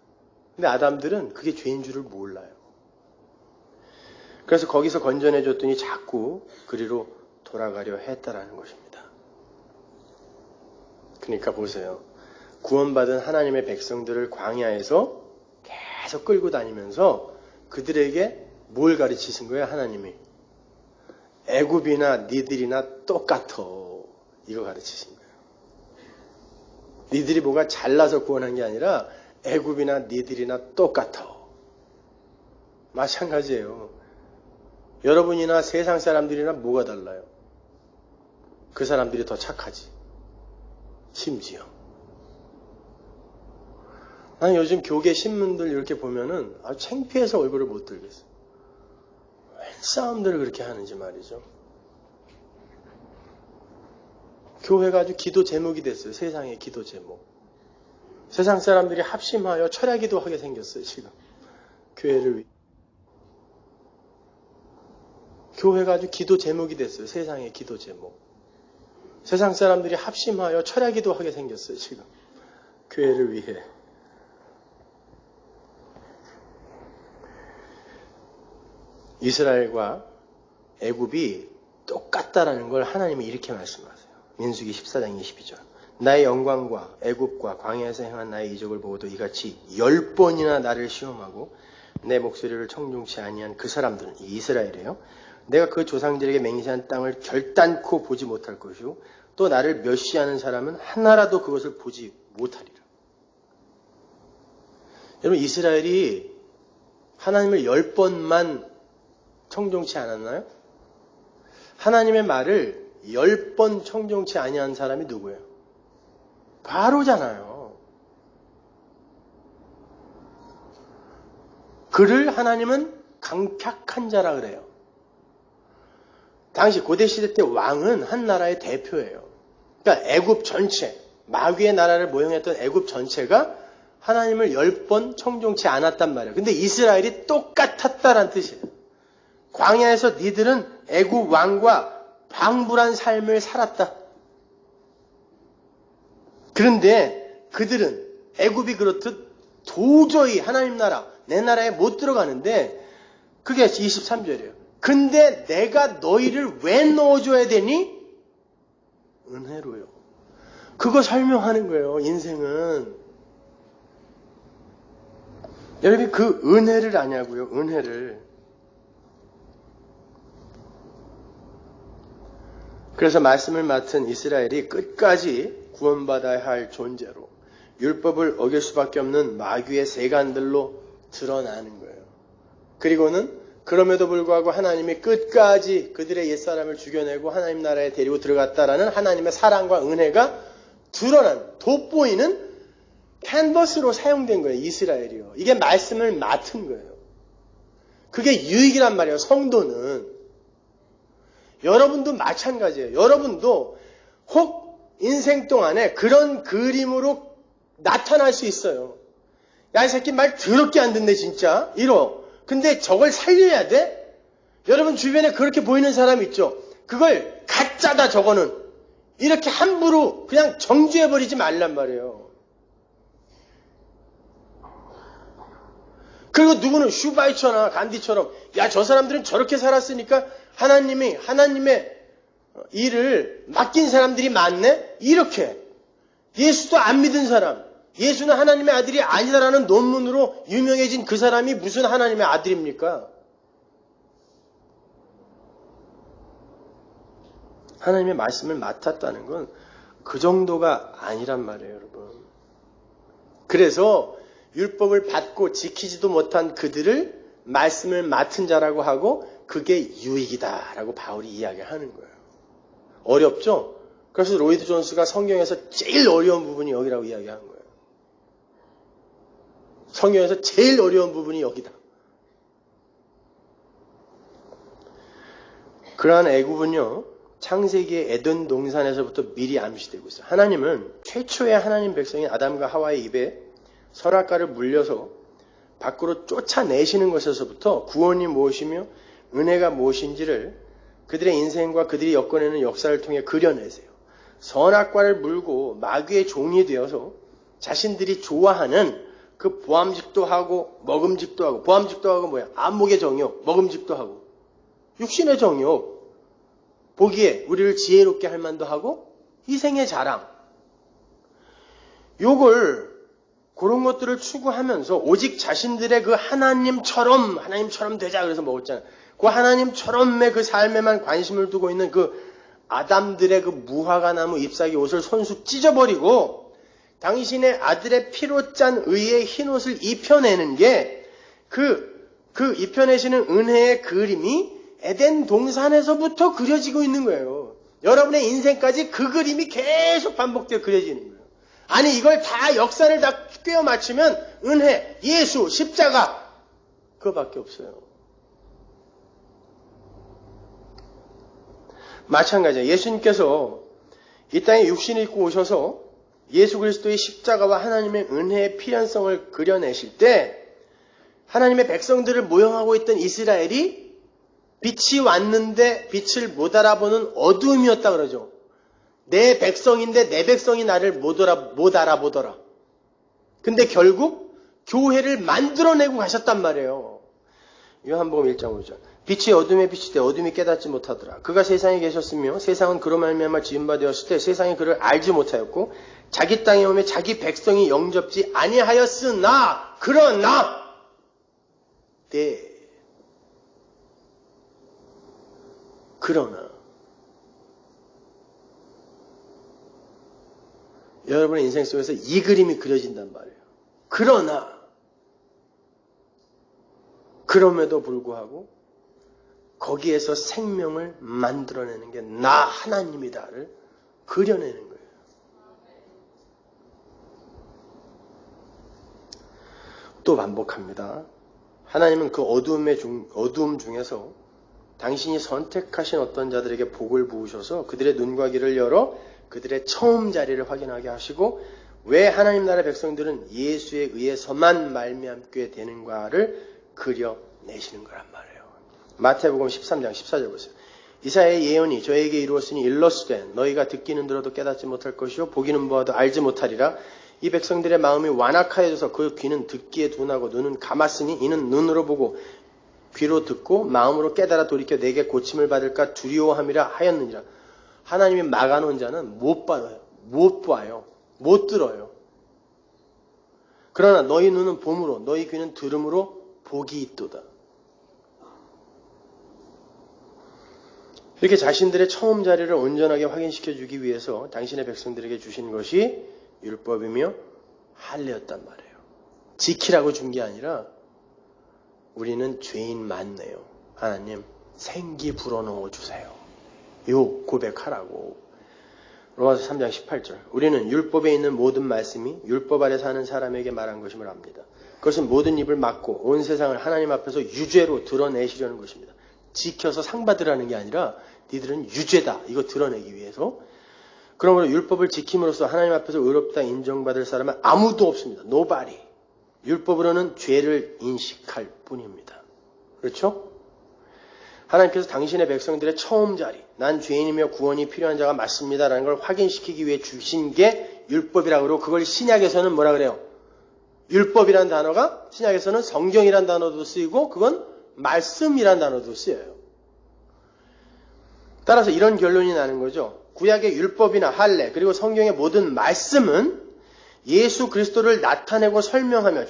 근데 아담들은 그게 죄인 줄을 몰라요. 그래서 거기서 건져내줬더니 자꾸 그리로 돌아가려 했다라는 것입니다. 그러니까 보세요. 구원받은 하나님의 백성들을 광야에서 계속 끌고 다니면서 그들에게 뭘 가르치신 거예요? 하나님이. 애굽이나 니들이나 똑같아. 이거 가르치신 거예요. 니들이 뭐가 잘나서 구원한 게 아니라 애굽이나 니들이나 똑같아. 마찬가지예요. 여러분이나 세상 사람들이나 뭐가 달라요? 그 사람들이 더 착하지. 심지어. 난 요즘 교계 신문들 이렇게 보면은 아주 창피해서 얼굴을 못 들겠어. 웬 싸움들을 그렇게 하는지 말이죠. 교회가 아주 기도 제목이 됐어요. 세상의 기도 제목. 세상 사람들이 합심하여 철야기도 하게 생겼어요. 지금. 교회를 위해. 교회가 아주 기도 제목이 됐어요. 세상의 기도 제목. 세상 사람들이 합심하여 철야기도 하게 생겼어요. 지금. 교회를 위해. 이스라엘과 애굽이 똑같다라는 걸 하나님이 이렇게 말씀하세요. 민수기 14장 22절. 나의 영광과 애굽과 광야에서 행한 나의 이적을 보고도 이같이 10번이나 나를 시험하고 내 목소리를 청중치 아니한 그 사람들은 이스라엘이에요. 내가 그 조상들에게 맹세한 땅을 결단코 보지 못할 것이요 또 나를 멸시하는 사람은 하나라도 그것을 보지 못하리라. 여러분 이스라엘이 하나님을 10번만 청종치 않았나요? 하나님의 말을 10번 청종치 아니한 사람이 누구예요? 바로잖아요. 그를 하나님은 강팍한 자라 그래요. 당시 고대시대 때 왕은 한 나라의 대표예요. 그러니까 애굽 전체, 마귀의 나라를 모형했던 애굽 전체가 하나님을 10번 청종치 않았단 말이에요. 근데 이스라엘이 똑같았다란 뜻이에요. 광야에서 니들은 애굽 왕과 방불한 삶을 살았다. 그런데 그들은 애굽이 그렇듯 도저히 하나님 나라, 내 나라에 못 들어가는데 그게 23절이에요. 근데 내가 너희를 왜 넣어줘야 되니? 은혜로요. 그거 설명하는 거예요. 인생은. 여러분 그 은혜를 아냐고요. 은혜를. 그래서 말씀을 맡은 이스라엘이 끝까지 구원받아야 할 존재로 율법을 어길 수밖에 없는 마귀의 세간들로 드러나는 거예요. 그리고는 그럼에도 불구하고 하나님이 끝까지 그들의 옛사람을 죽여내고 하나님 나라에 데리고 들어갔다라는 하나님의 사랑과 은혜가 드러난, 돋보이는 캔버스로 사용된 거예요. 이스라엘이요. 이게 말씀을 맡은 거예요. 그게 유익이란 말이에요. 성도는. 여러분도 마찬가지예요. 여러분도 혹 인생 동안에 그런 그림으로 나타날 수 있어요. 야, 이 새끼 말 더럽게 안 듣네 진짜. 이러. 근데 저걸 살려야 돼? 여러분 주변에 그렇게 보이는 사람 있죠? 그걸 가짜다 저거는. 이렇게 함부로 그냥 정죄해버리지 말란 말이에요. 그리고 누구는 슈바이처나 간디처럼 야, 저 사람들은 저렇게 살았으니까 하나님의 일을 맡긴 사람들이 많네? 이렇게. 예수도 안 믿은 사람, 예수는 하나님의 아들이 아니다라는 논문으로 유명해진 그 사람이 무슨 하나님의 아들입니까? 하나님의 말씀을 맡았다는 건 그 정도가 아니란 말이에요, 여러분. 그래서 율법을 받고 지키지도 못한 그들을 말씀을 맡은 자라고 하고 그게 유익이다라고 바울이 이야기하는 거예요. 어렵죠? 그래서 로이드 존스가 성경에서 제일 어려운 부분이 여기라고 이야기하는 거예요. 성경에서 제일 어려운 부분이 여기다. 그러한 애굽은요, 창세기의 에덴 동산에서부터 미리 암시되고 있어요. 하나님은 최초의 하나님 백성인 아담과 하와의 입에 선악과를 물려서 밖으로 쫓아내시는 것에서부터 구원이 무엇이며 은혜가 무엇인지를 그들의 인생과 그들이 엮어내는 역사를 통해 그려내세요. 선악과를 물고 마귀의 종이 되어서 자신들이 좋아하는 그 보암직도 하고 먹음직도 하고, 보암직도 하고 뭐야? 안목의 정욕, 먹음직도 하고, 육신의 정욕, 보기에 우리를 지혜롭게 할 만도 하고, 희생의 자랑, 요걸 그런 것들을 추구하면서 오직 자신들의 그 하나님처럼 되자 그래서 먹었잖아요. 그 하나님처럼의 그 삶에만 관심을 두고 있는 그 아담들의 그 무화과 나무 잎사귀 옷을 손수 찢어버리고 당신의 아들의 피로 짠 의의 흰 옷을 입혀내는 게 그 입혀내시는 은혜의 그림이 에덴 동산에서부터 그려지고 있는 거예요. 여러분의 인생까지 그 그림이 계속 반복되어 그려지는 거예요. 아니 이걸 다 역사를 다 꿰어 맞추면 은혜, 예수, 십자가 그거밖에 없어요. 마찬가지예요. 예수님께서 이 땅에 육신을 입고 오셔서 예수 그리스도의 십자가와 하나님의 은혜의 필연성을 그려내실 때 하나님의 백성들을 모형하고 있던 이스라엘이 빛이 왔는데 빛을 못 알아보는 어두움이었다 그러죠. 내 백성인데 내 백성이 나를 못 알아보더라. 근데 결국 교회를 만들어내고 가셨단 말이에요. 요한복음 1장 5절. 빛이 어둠에 비칠 때 어둠이 깨닫지 못하더라. 그가 세상에 계셨으며 세상은 그로 말미암아 지은 바 되었을 때 세상이 그를 알지 못하였고 자기 땅에 오매 자기 백성이 영접지 아니하였으나 그러나 여러분의 인생 속에서 이 그림이 그려진단 말이에요. 그럼에도 불구하고 거기에서 생명을 만들어내는 게 나 하나님이다를 그려내는 거예요. 또 반복합니다. 하나님은 그 어두움 중에서 당신이 선택하신 어떤 자들에게 복을 부으셔서 그들의 눈과 귀를 열어 그들의 처음 자리를 확인하게 하시고 왜 하나님 나라의 백성들은 예수에 의해서만 말미암게 되는가를 그려내시는 거란 말이에요. 마태복음 13장 14절 보세요. 이사야의 예언이 저에게 이루었으니 일러스되 너희가 듣기는 들어도 깨닫지 못할 것이요 보기는 보아도 알지 못하리라. 이 백성들의 마음이 완악하여져서 그 귀는 듣기에 둔하고 눈은 감았으니 이는 눈으로 보고 귀로 듣고 마음으로 깨달아 돌이켜 내게 고침을 받을까 두려워함이라 하였느니라. 하나님이 막아놓은 자는 못 봐요. 못 들어요. 그러나 너희 눈은 봄으로 너희 귀는 들음으로 복이 있도다. 이렇게 자신들의 처음 자리를 온전하게 확인시켜주기 위해서 당신의 백성들에게 주신 것이 율법이며 할례였단 말이에요. 지키라고 준 게 아니라 우리는 죄인 많네요. 하나님 생기 불어넣어 주세요. 요 고백하라고. 로마서 3장 18절. 우리는 율법에 있는 모든 말씀이 율법 아래 사는 사람에게 말한 것임을 압니다. 그것은 모든 입을 막고 온 세상을 하나님 앞에서 유죄로 드러내시려는 것입니다. 지켜서 상 받으라는 게 아니라 니들은 유죄다. 이거 드러내기 위해서. 그러므로 율법을 지킴으로써 하나님 앞에서 의롭다 인정받을 사람은 아무도 없습니다. Nobody. 율법으로는 죄를 인식할 뿐입니다. 그렇죠? 하나님께서 당신의 백성들의 처음 자리, 난 죄인이며 구원이 필요한 자가 맞습니다라는 걸 확인시키기 위해 주신 게 율법이라고 그러고 그걸 신약에서는 뭐라 그래요? 율법이란 단어가 신약에서는 성경이란 단어도 쓰이고 그건 말씀이란 단어도 쓰여요. 따라서 이런 결론이 나는 거죠. 구약의 율법이나 할례 그리고 성경의 모든 말씀은 예수 그리스도를 나타내고 설명하며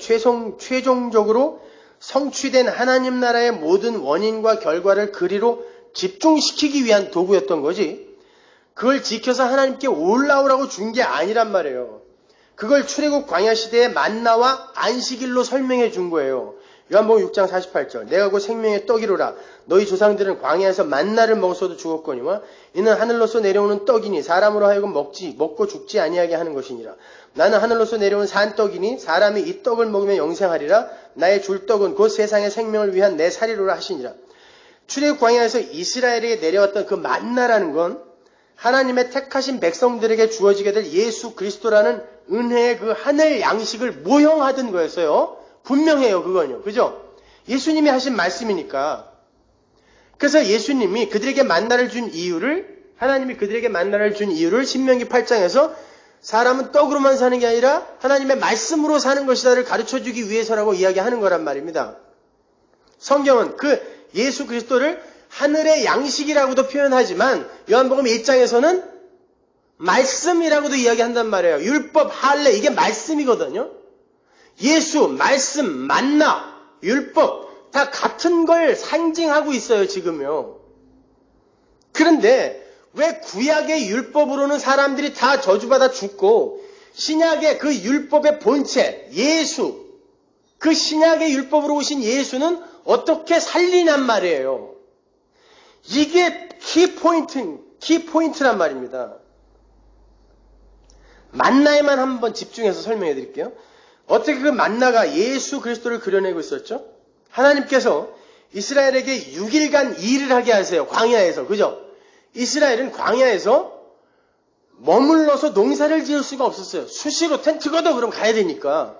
최종적으로 성취된 하나님 나라의 모든 원인과 결과를 그리로 집중시키기 위한 도구였던 거지 그걸 지켜서 하나님께 올라오라고 준 게 아니란 말이에요. 그걸 출애굽 광야 시대의 만나와 안식일로 설명해 준 거예요. 요한복음 6장 48절 내가 곧 생명의 떡이로라. 너희 조상들은 광야에서 만나를 먹어서도 죽었거니와 이는 하늘로서 내려오는 떡이니 사람으로 하여금 먹고 죽지 아니하게 하는 것이니라. 나는 하늘로서 내려온 산 떡이니 사람이 이 떡을 먹으면 영생하리라. 나의 줄 떡은 곧 세상의 생명을 위한 내 살이로라 하시니라. 출애굽 광야에서 이스라엘에게 내려왔던 그 만나라는 건 하나님의 택하신 백성들에게 주어지게 될 예수 그리스도라는 은혜의 그 하늘 양식을 모형하던 거였어요. 분명해요, 그건요. 그죠? 예수님이 하신 말씀이니까. 그래서 예수님이 그들에게 만나를 준 이유를, 하나님이 그들에게 만나를 준 이유를 신명기 8장에서 사람은 떡으로만 사는 게 아니라 하나님의 말씀으로 사는 것이다를 가르쳐주기 위해서라고 이야기하는 거란 말입니다. 성경은 그 예수 그리스도를 하늘의 양식이라고도 표현하지만 요한복음 1장에서는 말씀이라고도 이야기한단 말이에요. 율법, 할례, 이게 말씀이거든요. 예수, 말씀, 만나, 율법 다 같은 걸 상징하고 있어요, 지금요. 그런데 왜 구약의 율법으로는 사람들이 다 저주받아 죽고 신약의 그 율법의 본체, 예수, 그 신약의 율법으로 오신 예수는 어떻게 살리냔 말이에요. 이게 키포인트란 말입니다. 만나에만 한번 집중해서 설명해 드릴게요. 어떻게 그 만나가 예수 그리스도를 그려내고 있었죠? 하나님께서 이스라엘에게 6일간 일을 하게 하세요. 광야에서. 그죠? 이스라엘은 광야에서 머물러서 농사를 지을 수가 없었어요. 수시로 텐트 걷어 그럼 가야 되니까.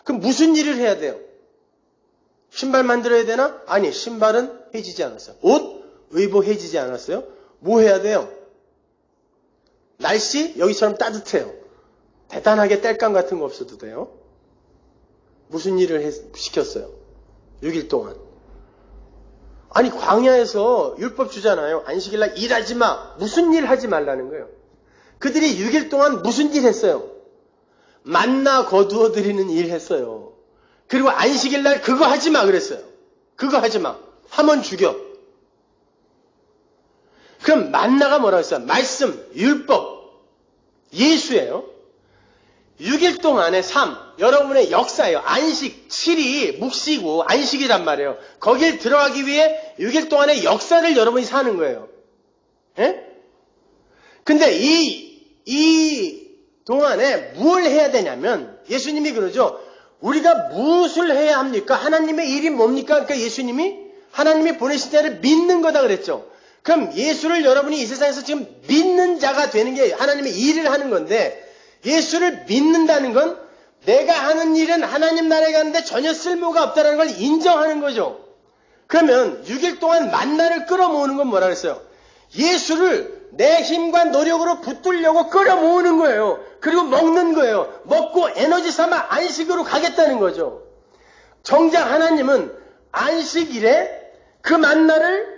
그럼 무슨 일을 해야 돼요? 신발 만들어야 되나? 아니, 신발은 해지지 않았어요. 옷? 의복 해지지 않았어요. 뭐 해야 돼요? 날씨? 여기처럼 따뜻해요. 대단하게 땔감 같은 거 없어도 돼요. 무슨 일을 시켰어요? 6일 동안. 아니, 광야에서 율법 주잖아요. 안식일날 일하지 마. 무슨 일 하지 말라는 거예요. 그들이 6일 동안 무슨 일 했어요? 만나 거두어 드리는 일 했어요. 그리고 안식일날 그거 하지 마 그랬어요. 그거 하지 마. 하면 죽여. 그럼 만나가 뭐라고 했어요? 말씀, 율법, 예수예요. 6일 동안의 삶, 여러분의 역사예요. 안식, 7이 묵시고 안식이란 말이에요. 거길 들어가기 위해 6일 동안의 역사를 여러분이 사는 거예요. 예? 근데 이 동안에 뭘 해야 되냐면 예수님이 그러죠. 우리가 무엇을 해야 합니까? 하나님의 일이 뭡니까? 그러니까 예수님이 하나님이 보내신 자를 믿는 거다 그랬죠. 그럼 예수를 여러분이 이 세상에서 지금 믿는 자가 되는 게 하나님의 일을 하는 건데 예수를 믿는다는 건 내가 하는 일은 하나님 나라에 가는데 전혀 쓸모가 없다는 걸 인정하는 거죠. 그러면 6일 동안 만나를 끌어모으는 건 뭐라 그랬어요? 예수를 내 힘과 노력으로 붙들려고 끌어모으는 거예요. 그리고 먹는 거예요. 먹고 에너지 삼아 안식으로 가겠다는 거죠. 정작 하나님은 안식일에 그 만나를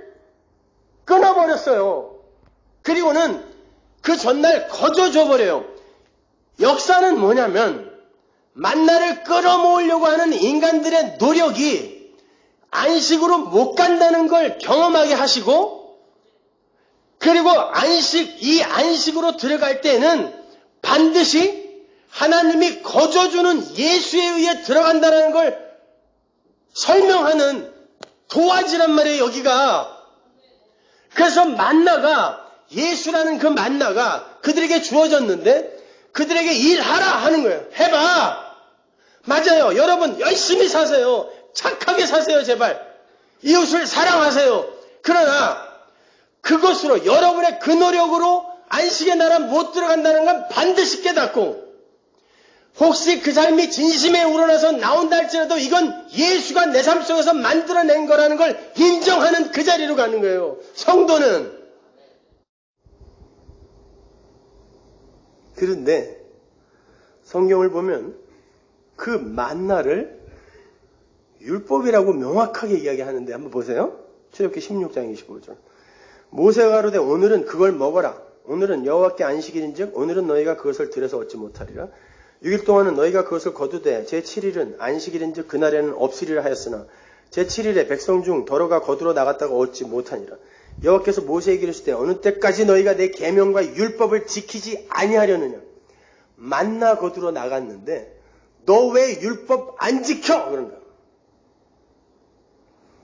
끊어버렸어요. 그리고는 그 전날 거저줘버려요. 역사는 뭐냐면 만나를 끌어모으려고 하는 인간들의 노력이 안식으로 못 간다는 걸 경험하게 하시고 그리고 이 안식으로 들어갈 때는 반드시 하나님이 거저주는 예수에 의해 들어간다는 걸 설명하는 도화지란 말이에요, 여기가. 그래서 만나가, 예수라는 그 만나가 그들에게 주어졌는데 그들에게 일하라 하는 거예요. 해봐. 맞아요. 여러분 열심히 사세요. 착하게 사세요, 제발. 이웃을 사랑하세요. 그러나 그것으로 여러분의 그 노력으로 안식의 나라 못 들어간다는 건 반드시 깨닫고 혹시 그 삶이 진심에 우러나서 나온다 할지라도 이건 예수가 내 삶 속에서 만들어낸 거라는 걸 인정하는 그 자리로 가는 거예요. 성도는. 그런데 성경을 보면 그 만나를 율법이라고 명확하게 이야기하는데 한번 보세요. 출애굽기 16장 25절. 모세가 가로되 오늘은 그걸 먹어라. 오늘은 여호와께 안식일인즉 오늘은 너희가 그것을 들여서 얻지 못하리라. 6일 동안은 너희가 그것을 거두되 제7일은 안식일인즉 그날에는 없으리라 하였으나 제7일에 백성 중 더러가 거두러 나갔다가 얻지 못하니라. 여호와께서 모세에게 이르시되 어느 때까지 너희가 내 계명과 율법을 지키지 아니하려느냐. 만나 거두러 나갔는데 너 왜 율법 안 지켜? 그런 거야.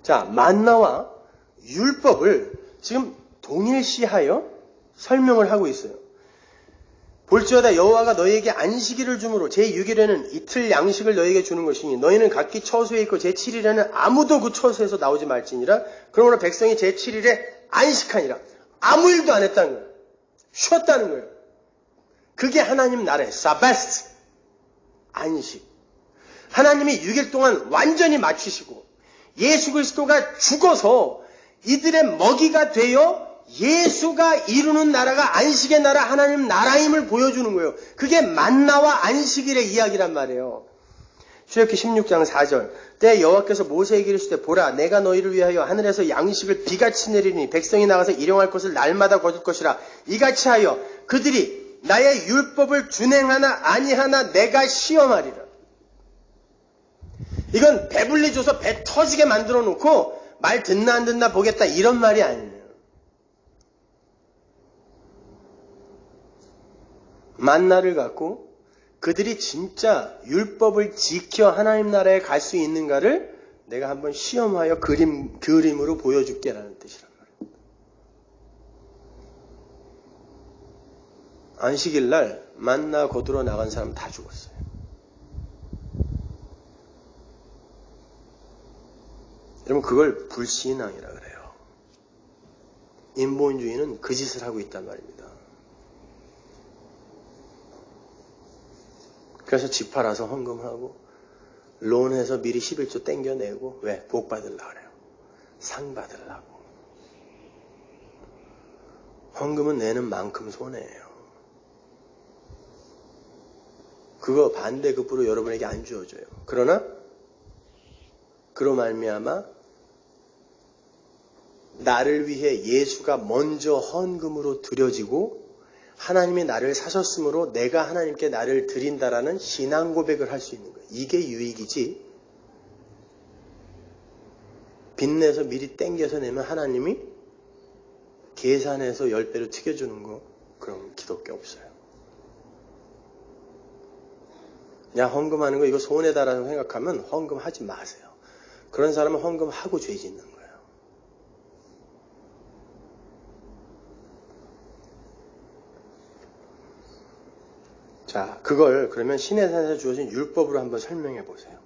자, 만나와 율법을 지금 동일시하여 설명을 하고 있어요. 볼지어다 여호와가 너희에게 안식일을 주므로 제6일에는 이틀 양식을 너희에게 주는 것이니 너희는 각기 처소에 있고 제7일에는 아무도 그 처소에서 나오지 말지니라. 그러므로 백성이 제7일에 안식하니라. 아무 일도 안 했다는 거예요. 쉬었다는 거예요. 그게 하나님 나라의 사바스, 안식. 하나님이 6일 동안 완전히 맞추시고 예수 그리스도가 죽어서 이들의 먹이가 되어 예수가 이루는 나라가 안식의 나라, 하나님 나라임을 보여주는 거예요. 그게 만나와 안식일의 이야기란 말이에요. 출애굽기 16장 4절. 때 여호와께서 모세에게 이르시되 보라 내가 너희를 위하여 하늘에서 양식을 비같이 내리니 백성이 나가서 일용할 것을 날마다 거둘 것이라. 이같이 하여 그들이 나의 율법을 준행하나 아니하나 내가 시험하리라. 이건 배불리 줘서 배 터지게 만들어 놓고 말 듣나 안 듣나 보겠다 이런 말이 아니에요. 만나를 갖고 그들이 진짜 율법을 지켜 하나님 나라에 갈 수 있는가를 내가 한번 시험하여 그림으로 보여줄게라는 뜻이란 말이에요. 안식일 날 만나 거두러 나간 사람 다 죽었어요. 여러분 그걸 불신앙이라 그래요. 인본주의는 그 짓을 하고 있단 말입니다. 그래서 집 팔아서 헌금하고 론해서 미리 11조 땡겨내고 왜? 복 받으려고 그래요. 상 받으려고. 헌금은 내는 만큼 손해예요. 그거 반대급부로 여러분에게 안 주어져요. 그러나 그로 말미암아 나를 위해 예수가 먼저 헌금으로 드려지고 하나님이 나를 사셨으므로 내가 하나님께 나를 드린다라는 신앙 고백을 할 수 있는 거예요. 이게 유익이지. 빚내서 미리 땡겨서 내면 하나님이 계산해서 10배로 튀겨주는 거 그럼 기독교 없어요. 야 헌금하는 거 이거 손해다라고 생각하면 헌금하지 마세요. 그런 사람은 헌금하고 죄 짓는 거예요. 자, 그걸 그러면 시내산에서 주어진 율법으로 한번 설명해 보세요.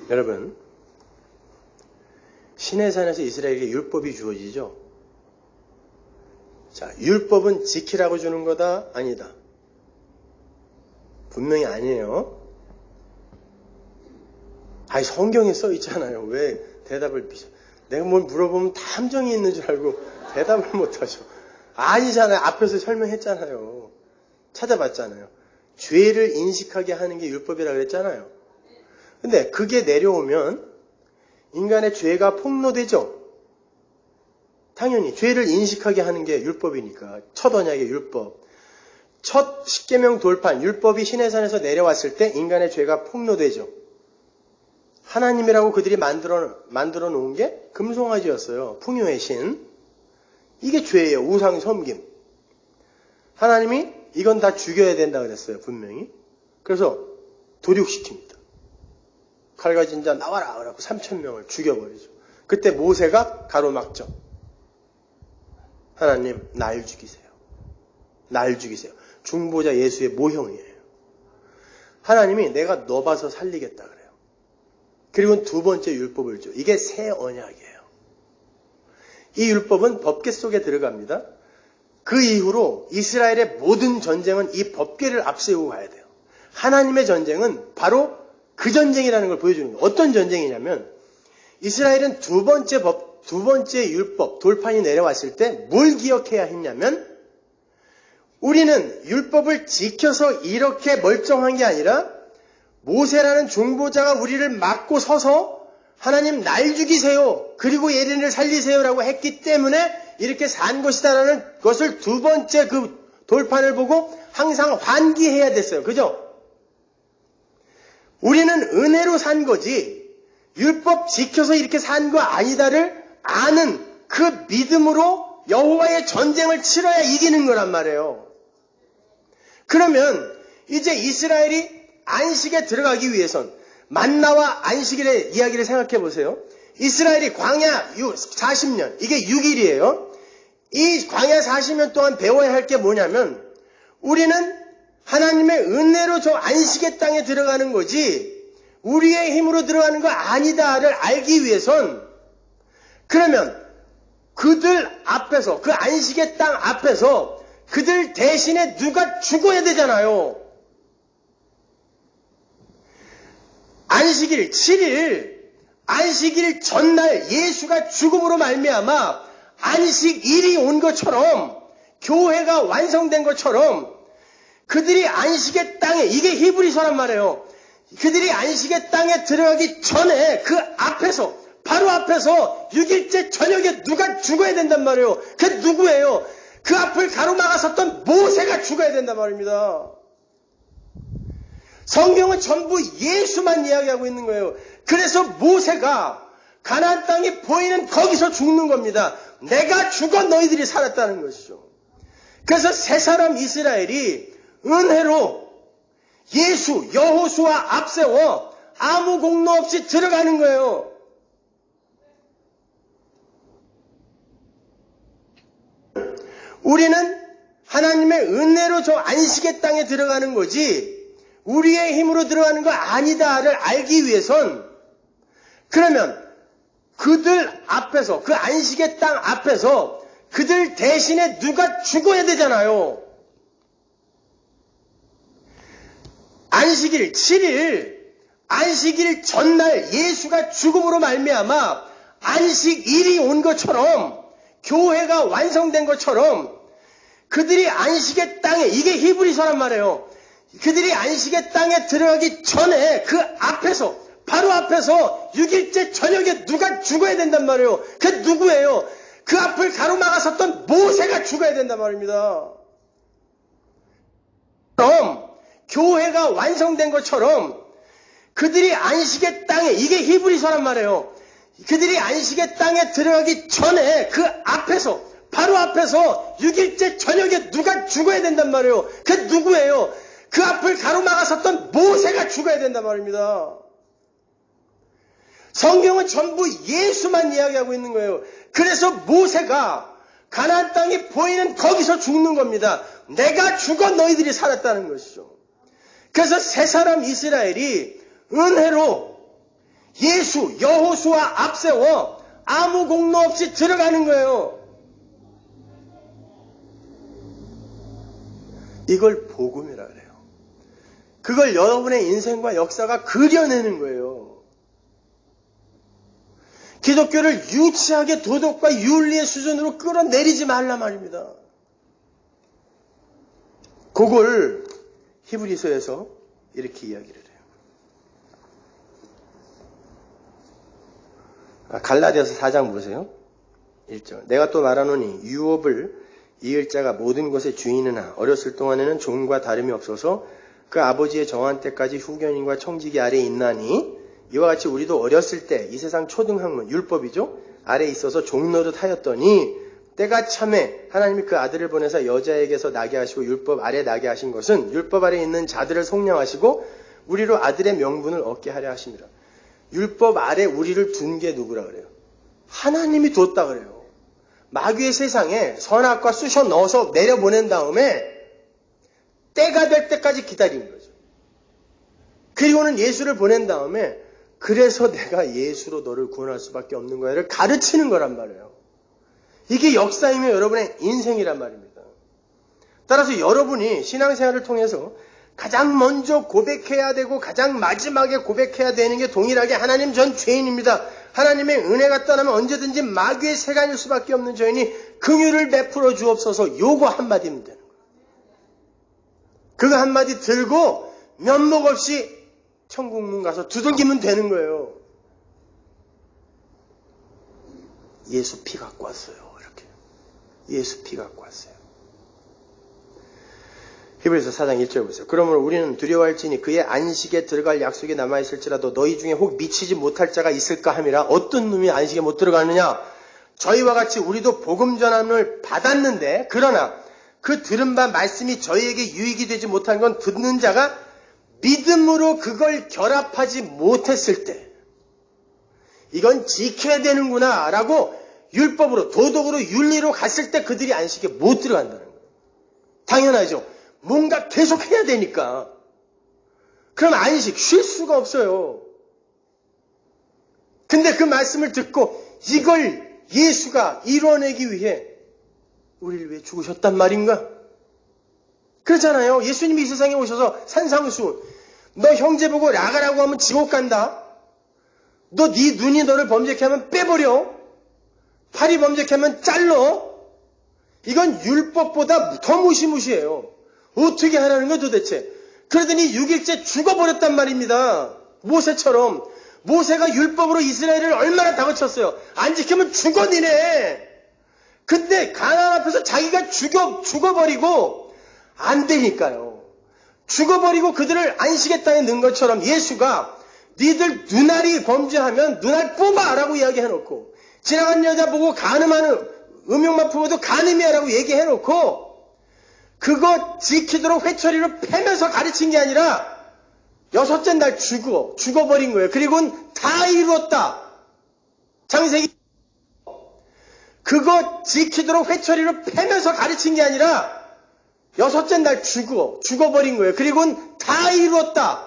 여러분, 시내산에서 이스라엘에게 율법이 주어지죠? 자, 율법은 지키라고 주는 거다? 아니다. 분명히 아니에요. 아니, 성경에 써 있잖아요. 왜 대답을 비춰? 내가 뭘 물어보면 다 함정이 있는 줄 알고 대답을 못 하죠. 아니잖아요. 앞에서 설명했잖아요. 찾아봤잖아요. 죄를 인식하게 하는 게 율법이라 그랬잖아요. 근데 그게 내려오면 인간의 죄가 폭로되죠. 당연히 죄를 인식하게 하는 게 율법이니까. 첫 언약의 율법. 첫 십계명 돌판 율법이 시내산에서 내려왔을 때 인간의 죄가 폭로되죠. 하나님이라고 그들이 만들어 놓은 게 금송아지였어요. 풍요의 신. 이게 죄예요. 우상 섬김. 하나님이 이건 다 죽여야 된다 그랬어요. 분명히. 그래서 도륙시킵니다. 칼 가진 자 나와라 그러고 3,000명을 죽여버리죠. 그때 모세가 가로막죠. 하나님 날 죽이세요. 날 죽이세요. 중보자 예수의 모형이에요. 하나님이 내가 너 봐서 살리겠다 그래요. 그리고 두 번째 율법을 줘. 이게 새 언약이에요. 이 율법은 법궤 속에 들어갑니다. 그 이후로 이스라엘의 모든 전쟁은 이 법궤를 앞세우고 가야 돼요. 하나님의 전쟁은 바로 그 전쟁이라는 걸 보여주는 거예요. 어떤 전쟁이냐면 이스라엘은 두 번째 율법, 돌판이 내려왔을 때 뭘 기억해야 했냐면 우리는 율법을 지켜서 이렇게 멀쩡한 게 아니라 모세라는 중보자가 우리를 막고 서서 하나님 날 죽이세요. 그리고 예린을 살리세요라고 했기 때문에 이렇게 산 것이다라는 것을 두 번째 그 돌판을 보고 항상 환기해야 됐어요. 그죠? 우리는 은혜로 산 거지 율법 지켜서 이렇게 산 거 아니다를 아는 그 믿음으로 여호와의 전쟁을 치러야 이기는 거란 말이에요. 그러면 이제 이스라엘이 안식에 들어가기 위해선 만나와 안식일의 이야기를 생각해 보세요. 이스라엘이 광야 40년, 이게 6일이에요. 이 광야 40년 동안 배워야 할 게 뭐냐면 우리는 하나님의 은혜로 저 안식의 땅에 들어가는 거지 우리의 힘으로 들어가는 거 아니다를 알기 위해선 그러면 그들 앞에서 그 안식의 땅 앞에서 그들 대신에 누가 죽어야 되잖아요. 안식일 7일 안식일 전날 예수가 죽음으로 말미암아 안식일이 온 것처럼 교회가 완성된 것처럼 그들이 안식의 땅에 이게 히브리서란 말이에요. 그들이 안식의 땅에 들어가기 전에 그 앞에서 바로 앞에서 6일째 저녁에 누가 죽어야 된단 말이에요. 그 누구예요? 그 앞을 가로막았었던 모세가 죽어야 된단 말입니다. 성경은 전부 예수만 이야기하고 있는 거예요. 그래서 모세가 가나안 땅이 보이는 거기서 죽는 겁니다. 내가 죽어 너희들이 살았다는 것이죠. 그래서 세 사람 이스라엘이 은혜로 예수 여호수아 앞세워 아무 공로 없이 들어가는 거예요. 우리는 하나님의 은혜로 저 안식의 땅에 들어가는 거지 우리의 힘으로 들어가는 거 아니다를 알기 위해선 그러면 그들 앞에서 그 안식의 땅 앞에서 그들 대신에 누가 죽어야 되잖아요. 안식일 7일 안식일 전날 예수가 죽음으로 말미암아 안식일이 온 것처럼 교회가 완성된 것처럼 그들이 안식의 땅에 이게 히브리서란 말이에요. 그들이 안식의 땅에 들어가기 전에 그 앞에서 바로 앞에서 6일째 저녁에 누가 죽어야 된단 말이에요. 그 누구예요? 그 앞을 가로막았었던 모세가 죽어야 된단 말입니다. 그럼 교회가 완성된 것처럼 그들이 안식의 땅에 이게 히브리서란 말이에요. 그들이 안식의 땅에 들어가기 전에 그 앞에서 바로 앞에서 6일째 저녁에 누가 죽어야 된단 말이에요. 그 누구예요? 그 앞을 가로막았었던 모세가 죽어야 된단 말입니다. 성경은 전부 예수만 이야기하고 있는 거예요. 그래서 모세가 가나안 땅이 보이는 거기서 죽는 겁니다. 내가 죽어 너희들이 살았다는 것이죠. 그래서 세 사람 이스라엘이 은혜로 예수 여호수아 앞세워 아무 공로 없이 들어가는 거예요. 이걸 복음이라 그래요. 그걸 여러분의 인생과 역사가 그려내는 거예요. 기독교를 유치하게 도덕과 윤리의 수준으로 끌어내리지 말라 말입니다. 그걸 히브리서에서 이렇게 이야기를 해요. 갈라디아서 4장 보세요. 1절. 내가 또 말하노니 유업을 이을 자가 모든 것의 주인이나 어렸을 동안에는 종과 다름이 없어서 그 아버지의 정한 때까지 후견인과 청지기 아래에 있나니 이와 같이 우리도 어렸을 때 이 세상 초등학문 율법이죠. 아래에 있어서 종노릇 하였더니 때가 참에 하나님이 그 아들을 보내서 여자에게서 나게 하시고 율법 아래 나게 하신 것은 율법 아래에 있는 자들을 속량하시고 우리로 아들의 명분을 얻게 하려 하심이라. 율법 아래 우리를 둔 게 누구라 그래요? 하나님이 뒀다 그래요. 마귀의 세상에 선악과 쑤셔 넣어서 내려보낸 다음에 때가 될 때까지 기다린 거죠. 그리고는 예수를 보낸 다음에 그래서 내가 예수로 너를 구원할 수밖에 없는 거야를 가르치는 거란 말이에요. 이게 역사이며 여러분의 인생이란 말입니다. 따라서 여러분이 신앙생활을 통해서 가장 먼저 고백해야 되고 가장 마지막에 고백해야 되는 게 동일하게 하나님 전 죄인입니다. 하나님의 은혜가 떠나면 언제든지 마귀의 세간일 수밖에 없는 죄인이 긍휼을 베풀어 주옵소서 요거 한마디면 되는 거예요. 그거 한마디 들고 면목 없이 천국문 가서 두들기면 되는 거예요. 예수 피 갖고 왔어요. 이렇게. 예수 피 갖고 왔어요. 히브리서 4장 1절 보세요. 그러므로 우리는 두려워할지니 그의 안식에 들어갈 약속이 남아있을지라도 너희 중에 혹 미치지 못할 자가 있을까 함이라. 어떤 놈이 안식에 못 들어가느냐? 저희와 같이 우리도 복음 전함을 받았는데 그러나 그 들은 바 말씀이 저희에게 유익이 되지 못한 건 듣는 자가 믿음으로 그걸 결합하지 못했을 때 이건 지켜야 되는구나 라고 율법으로, 도덕으로, 윤리로 갔을 때 그들이 안식에 못 들어간다는 거예요. 당연하죠. 뭔가 계속 해야 되니까. 그럼 안식, 쉴 수가 없어요. 근데 그 말씀을 듣고 이걸 예수가 이뤄내기 위해 우리를 위해 죽으셨단 말인가? 그렇잖아요. 예수님이 이 세상에 오셔서 산상수, 너 형제 보고 나가라고 하면 지옥 간다. 너 네 눈이 너를 범죄케 하면 빼버려. 팔이 범죄케 하면 잘러. 이건 율법보다 더 무시무시해요. 어떻게 하라는 거야 도대체. 그러더니 6일째 죽어버렸단 말입니다. 모세처럼. 모세가 율법으로 이스라엘을 얼마나 다그쳤어요. 안 지키면 죽어 니네. 근데 가나안 앞에서 자기가 죽어버리고 안 되니까요. 죽어버리고 그들을 안식의 땅에 넣은 것처럼 예수가 니들 눈알이 범죄하면 눈알 뽑아라고 이야기해놓고, 지나간 여자 보고 간음하는 음욕만 품어도 간음이야라고 얘기해놓고, 그거 지키도록 회초리로 패면서 가르친 게 아니라 여섯째 날 죽어버린 거예요. 그리고는 다 이루었다. 창세기. 그거 지키도록 회초리로 패면서 가르친 게 아니라 여섯째 날 죽어버린 거예요. 그리고는 다 이루었다.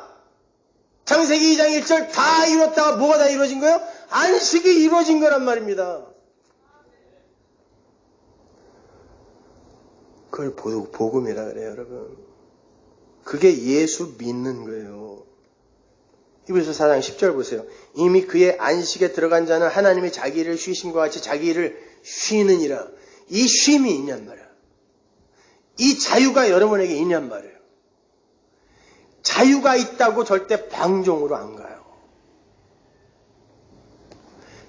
창세기 2장 1절 다 이루었다가 뭐가 다 이루어진 거예요? 안식이 이루어진 거란 말입니다. 그걸 복음이라 그래요, 여러분. 그게 예수 믿는 거예요. 히브리서 4장 10절 보세요. 이미 그의 안식에 들어간 자는 하나님이 자기 일을 쉬심과 같이 자기 일을 쉬느니라. 이 쉼이 있냔 말이야. 이 자유가 여러분에게 있냔 말이에요. 자유가 있다고 절대 방종으로 안 가요.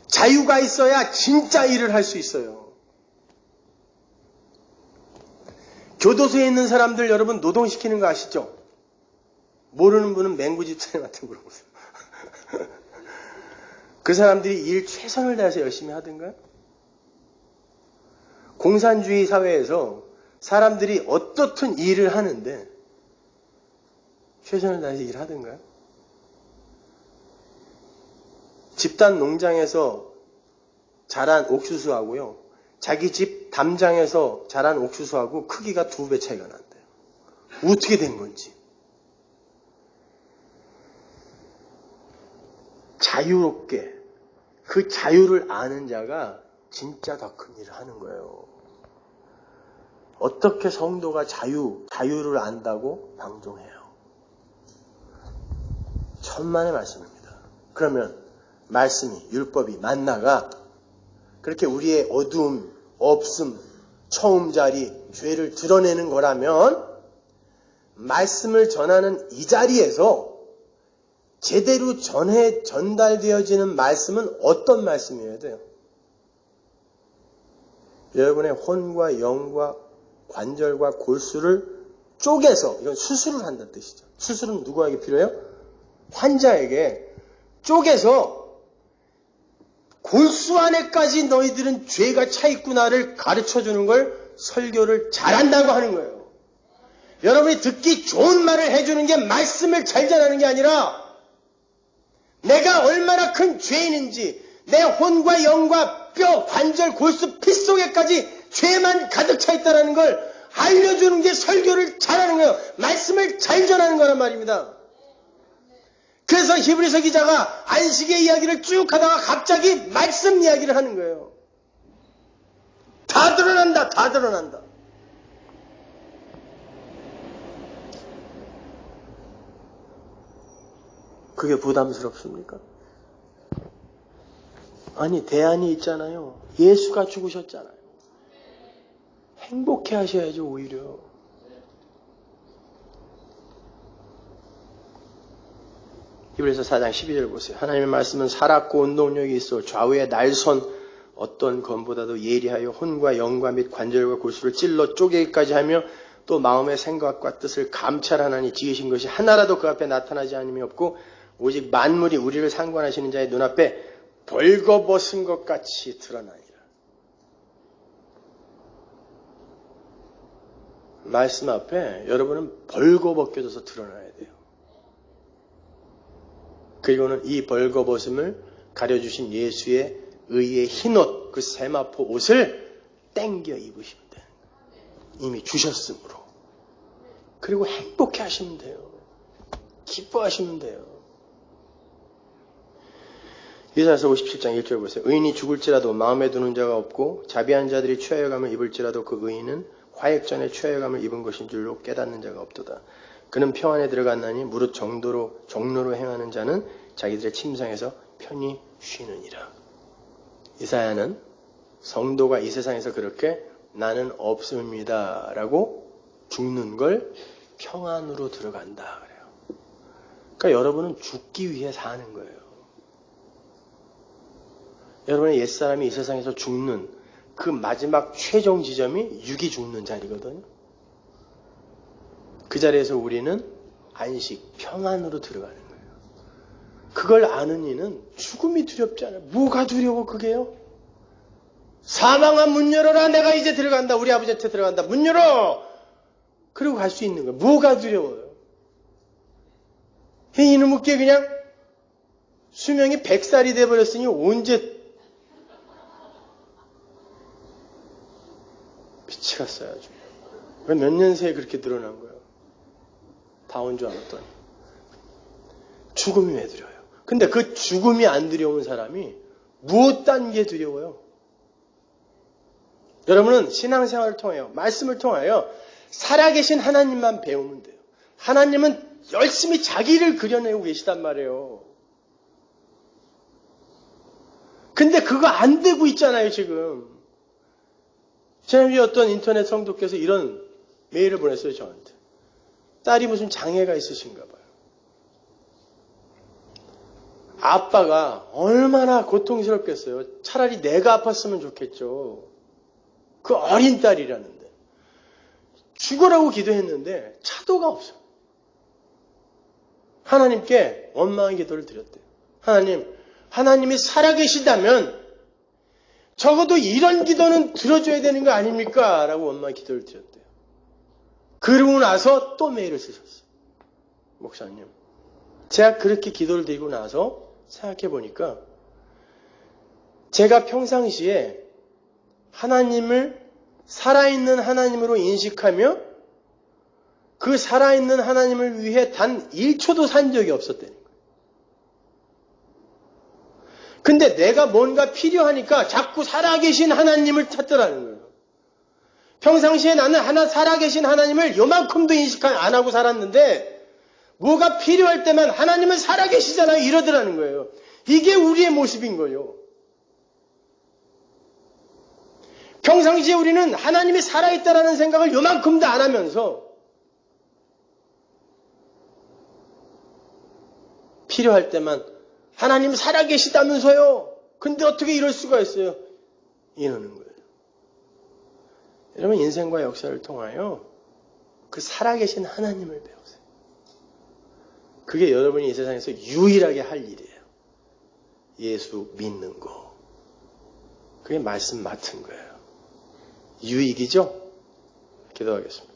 자유가 있어야 진짜 일을 할 수 있어요. 교도소에 있는 사람들 여러분 노동시키는 거 아시죠? 모르는 분은 맹구집사님 같은 거 물어보세요. 그 사람들이 일 최선을 다해서 열심히 하던가요? 공산주의 사회에서 사람들이 어떻든 일을 하는데 최선을 다해서 일하던가요? 집단 농장에서 자란 옥수수하고요, 자기 집 담장에서 자란 옥수수하고 크기가 2배 차이가 난대요. 어떻게 된 건지. 자유롭게 그 자유를 아는 자가 진짜 더 큰 일을 하는 거예요. 어떻게 성도가 자유를 안다고 방종해요? 천만의 말씀입니다. 그러면 말씀이, 율법이 만나가 그렇게 우리의 어두움, 없음, 처음자리, 죄를 드러내는 거라면 말씀을 전하는 이 자리에서 제대로 전달되어지는 말씀은 어떤 말씀이어야 돼요? 여러분의 혼과 영과 관절과 골수를 쪼개서, 이건 수술을 한다는 뜻이죠. 수술은 누구에게 필요해요? 환자에게 쪼개서 골수 안에까지 너희들은 죄가 차 있구나를 가르쳐주는 걸 설교를 잘한다고 하는 거예요. 여러분이 듣기 좋은 말을 해주는 게 말씀을 잘 전하는 게 아니라 내가 얼마나 큰 죄인인지, 내 혼과 영과 뼈, 관절, 골수, 피 속에까지 죄만 가득 차 있다는 걸 알려주는 게 설교를 잘하는 거예요. 말씀을 잘 전하는 거란 말입니다. 그래서 히브리서 기자가 안식의 이야기를 쭉 하다가 갑자기 말씀 이야기를 하는 거예요. 다 드러난다, 다 드러난다. 그게 부담스럽습니까? 아니, 대안이 있잖아요. 예수가 죽으셨잖아요. 행복해 하셔야죠, 오히려. 히브리서 4장 12절 보세요. 하나님의 말씀은 살았고 운동력이 있어 좌우의 날선 어떤 검보다도 예리하여 혼과 영과 및 관절과 골수를 찔러 쪼개기까지 하며 또 마음의 생각과 뜻을 감찰하나니 지으신 것이 하나라도 그 앞에 나타나지 않음이 없고 오직 만물이 우리를 상관하시는 자의 눈앞에 벌거벗은 것 같이 드러나니라. 말씀 앞에 여러분은 벌거벗겨져서 드러나야 돼요. 그리고는 이 벌거벗음을 가려주신 예수의 의의 흰옷, 그 세마포 옷을 땡겨 입으시면 돼요. 이미 주셨으므로. 그리고 행복해 하시면 돼요. 기뻐하시면 돼요. 이사야서 57장 1절 보세요. 의인이 죽을지라도 마음에 두는 자가 없고 자비한 자들이 최악감을 입을지라도 그 의인은 화액 전에 최악감을 입은 것인 줄로 깨닫는 자가 없도다. 그는 평안에 들어갔나니 무릇 정로로 행하는 자는 자기들의 침상에서 편히 쉬느니라. 이사야는 성도가 이 세상에서 그렇게 나는 없습니다 라고 죽는 걸 평안으로 들어간다 그래요. 그러니까 여러분은 죽기 위해 사는 거예요. 여러분의 옛사람이 이 세상에서 죽는 그 마지막 최종 지점이 육이 죽는 자리거든요. 그 자리에서 우리는 안식, 평안으로 들어가는 거예요. 그걸 아는 이는 죽음이 두렵지 않아요. 뭐가 두려워 그게요? 사망아 문 열어라. 내가 이제 들어간다. 우리 아버지한테 들어간다. 문 열어. 그리고 갈 수 있는 거예요. 뭐가 두려워요? 이놈의 게 그냥 수명이 100살이 돼버렸으니 언제 미치겠어요. 아주. 왜 몇 년 새에 그렇게 늘어난 거예요? 다 온 줄 알았더니. 죽음이 왜 두려워요? 근데 그 죽음이 안 두려운 사람이 무엇 딴 게 두려워요? 여러분은 신앙생활을 통하여, 말씀을 통하여 살아계신 하나님만 배우면 돼요. 하나님은 열심히 자기를 그려내고 계시단 말이에요. 근데 그거 안 되고 있잖아요, 지금. 지난주에 어떤 인터넷 성도께서 이런 메일을 보냈어요, 저한테. 딸이 무슨 장애가 있으신가 봐요. 아빠가 얼마나 고통스럽겠어요. 차라리 내가 아팠으면 좋겠죠. 그 어린 딸이라는데. 죽으라고 기도했는데 차도가 없어요. 하나님께 원망의 기도를 드렸대요. 하나님이 살아계시다면 적어도 이런 기도는 들어줘야 되는 거 아닙니까? 라고 원망의 기도를 드렸대요. 그러고 나서 또 메일을 쓰셨어요. 목사님, 제가 그렇게 기도를 드리고 나서 생각해 보니까 제가 평상시에 하나님을 살아있는 하나님으로 인식하며 그 살아있는 하나님을 위해 단 1초도 산 적이 없었다는 거예요. 근데 내가 뭔가 필요하니까 자꾸 살아계신 하나님을 찾더라는 거예요. 평상시에 나는 살아계신 하나님을 요만큼도 인식 안 하고 살았는데 뭐가 필요할 때만 하나님은 살아계시잖아요 이러더라는 거예요. 이게 우리의 모습인 거예요. 평상시에 우리는 하나님이 살아있다라는 생각을 요만큼도 안 하면서 필요할 때만 하나님 살아계시다면서요. 근데 어떻게 이럴 수가 있어요? 이러는 거예요. 여러분 인생과 역사를 통하여 그 살아계신 하나님을 배우세요. 그게 여러분이 이 세상에서 유일하게 할 일이에요. 예수 믿는 거. 그게 말씀 맡은 거예요. 유익이죠? 기도하겠습니다.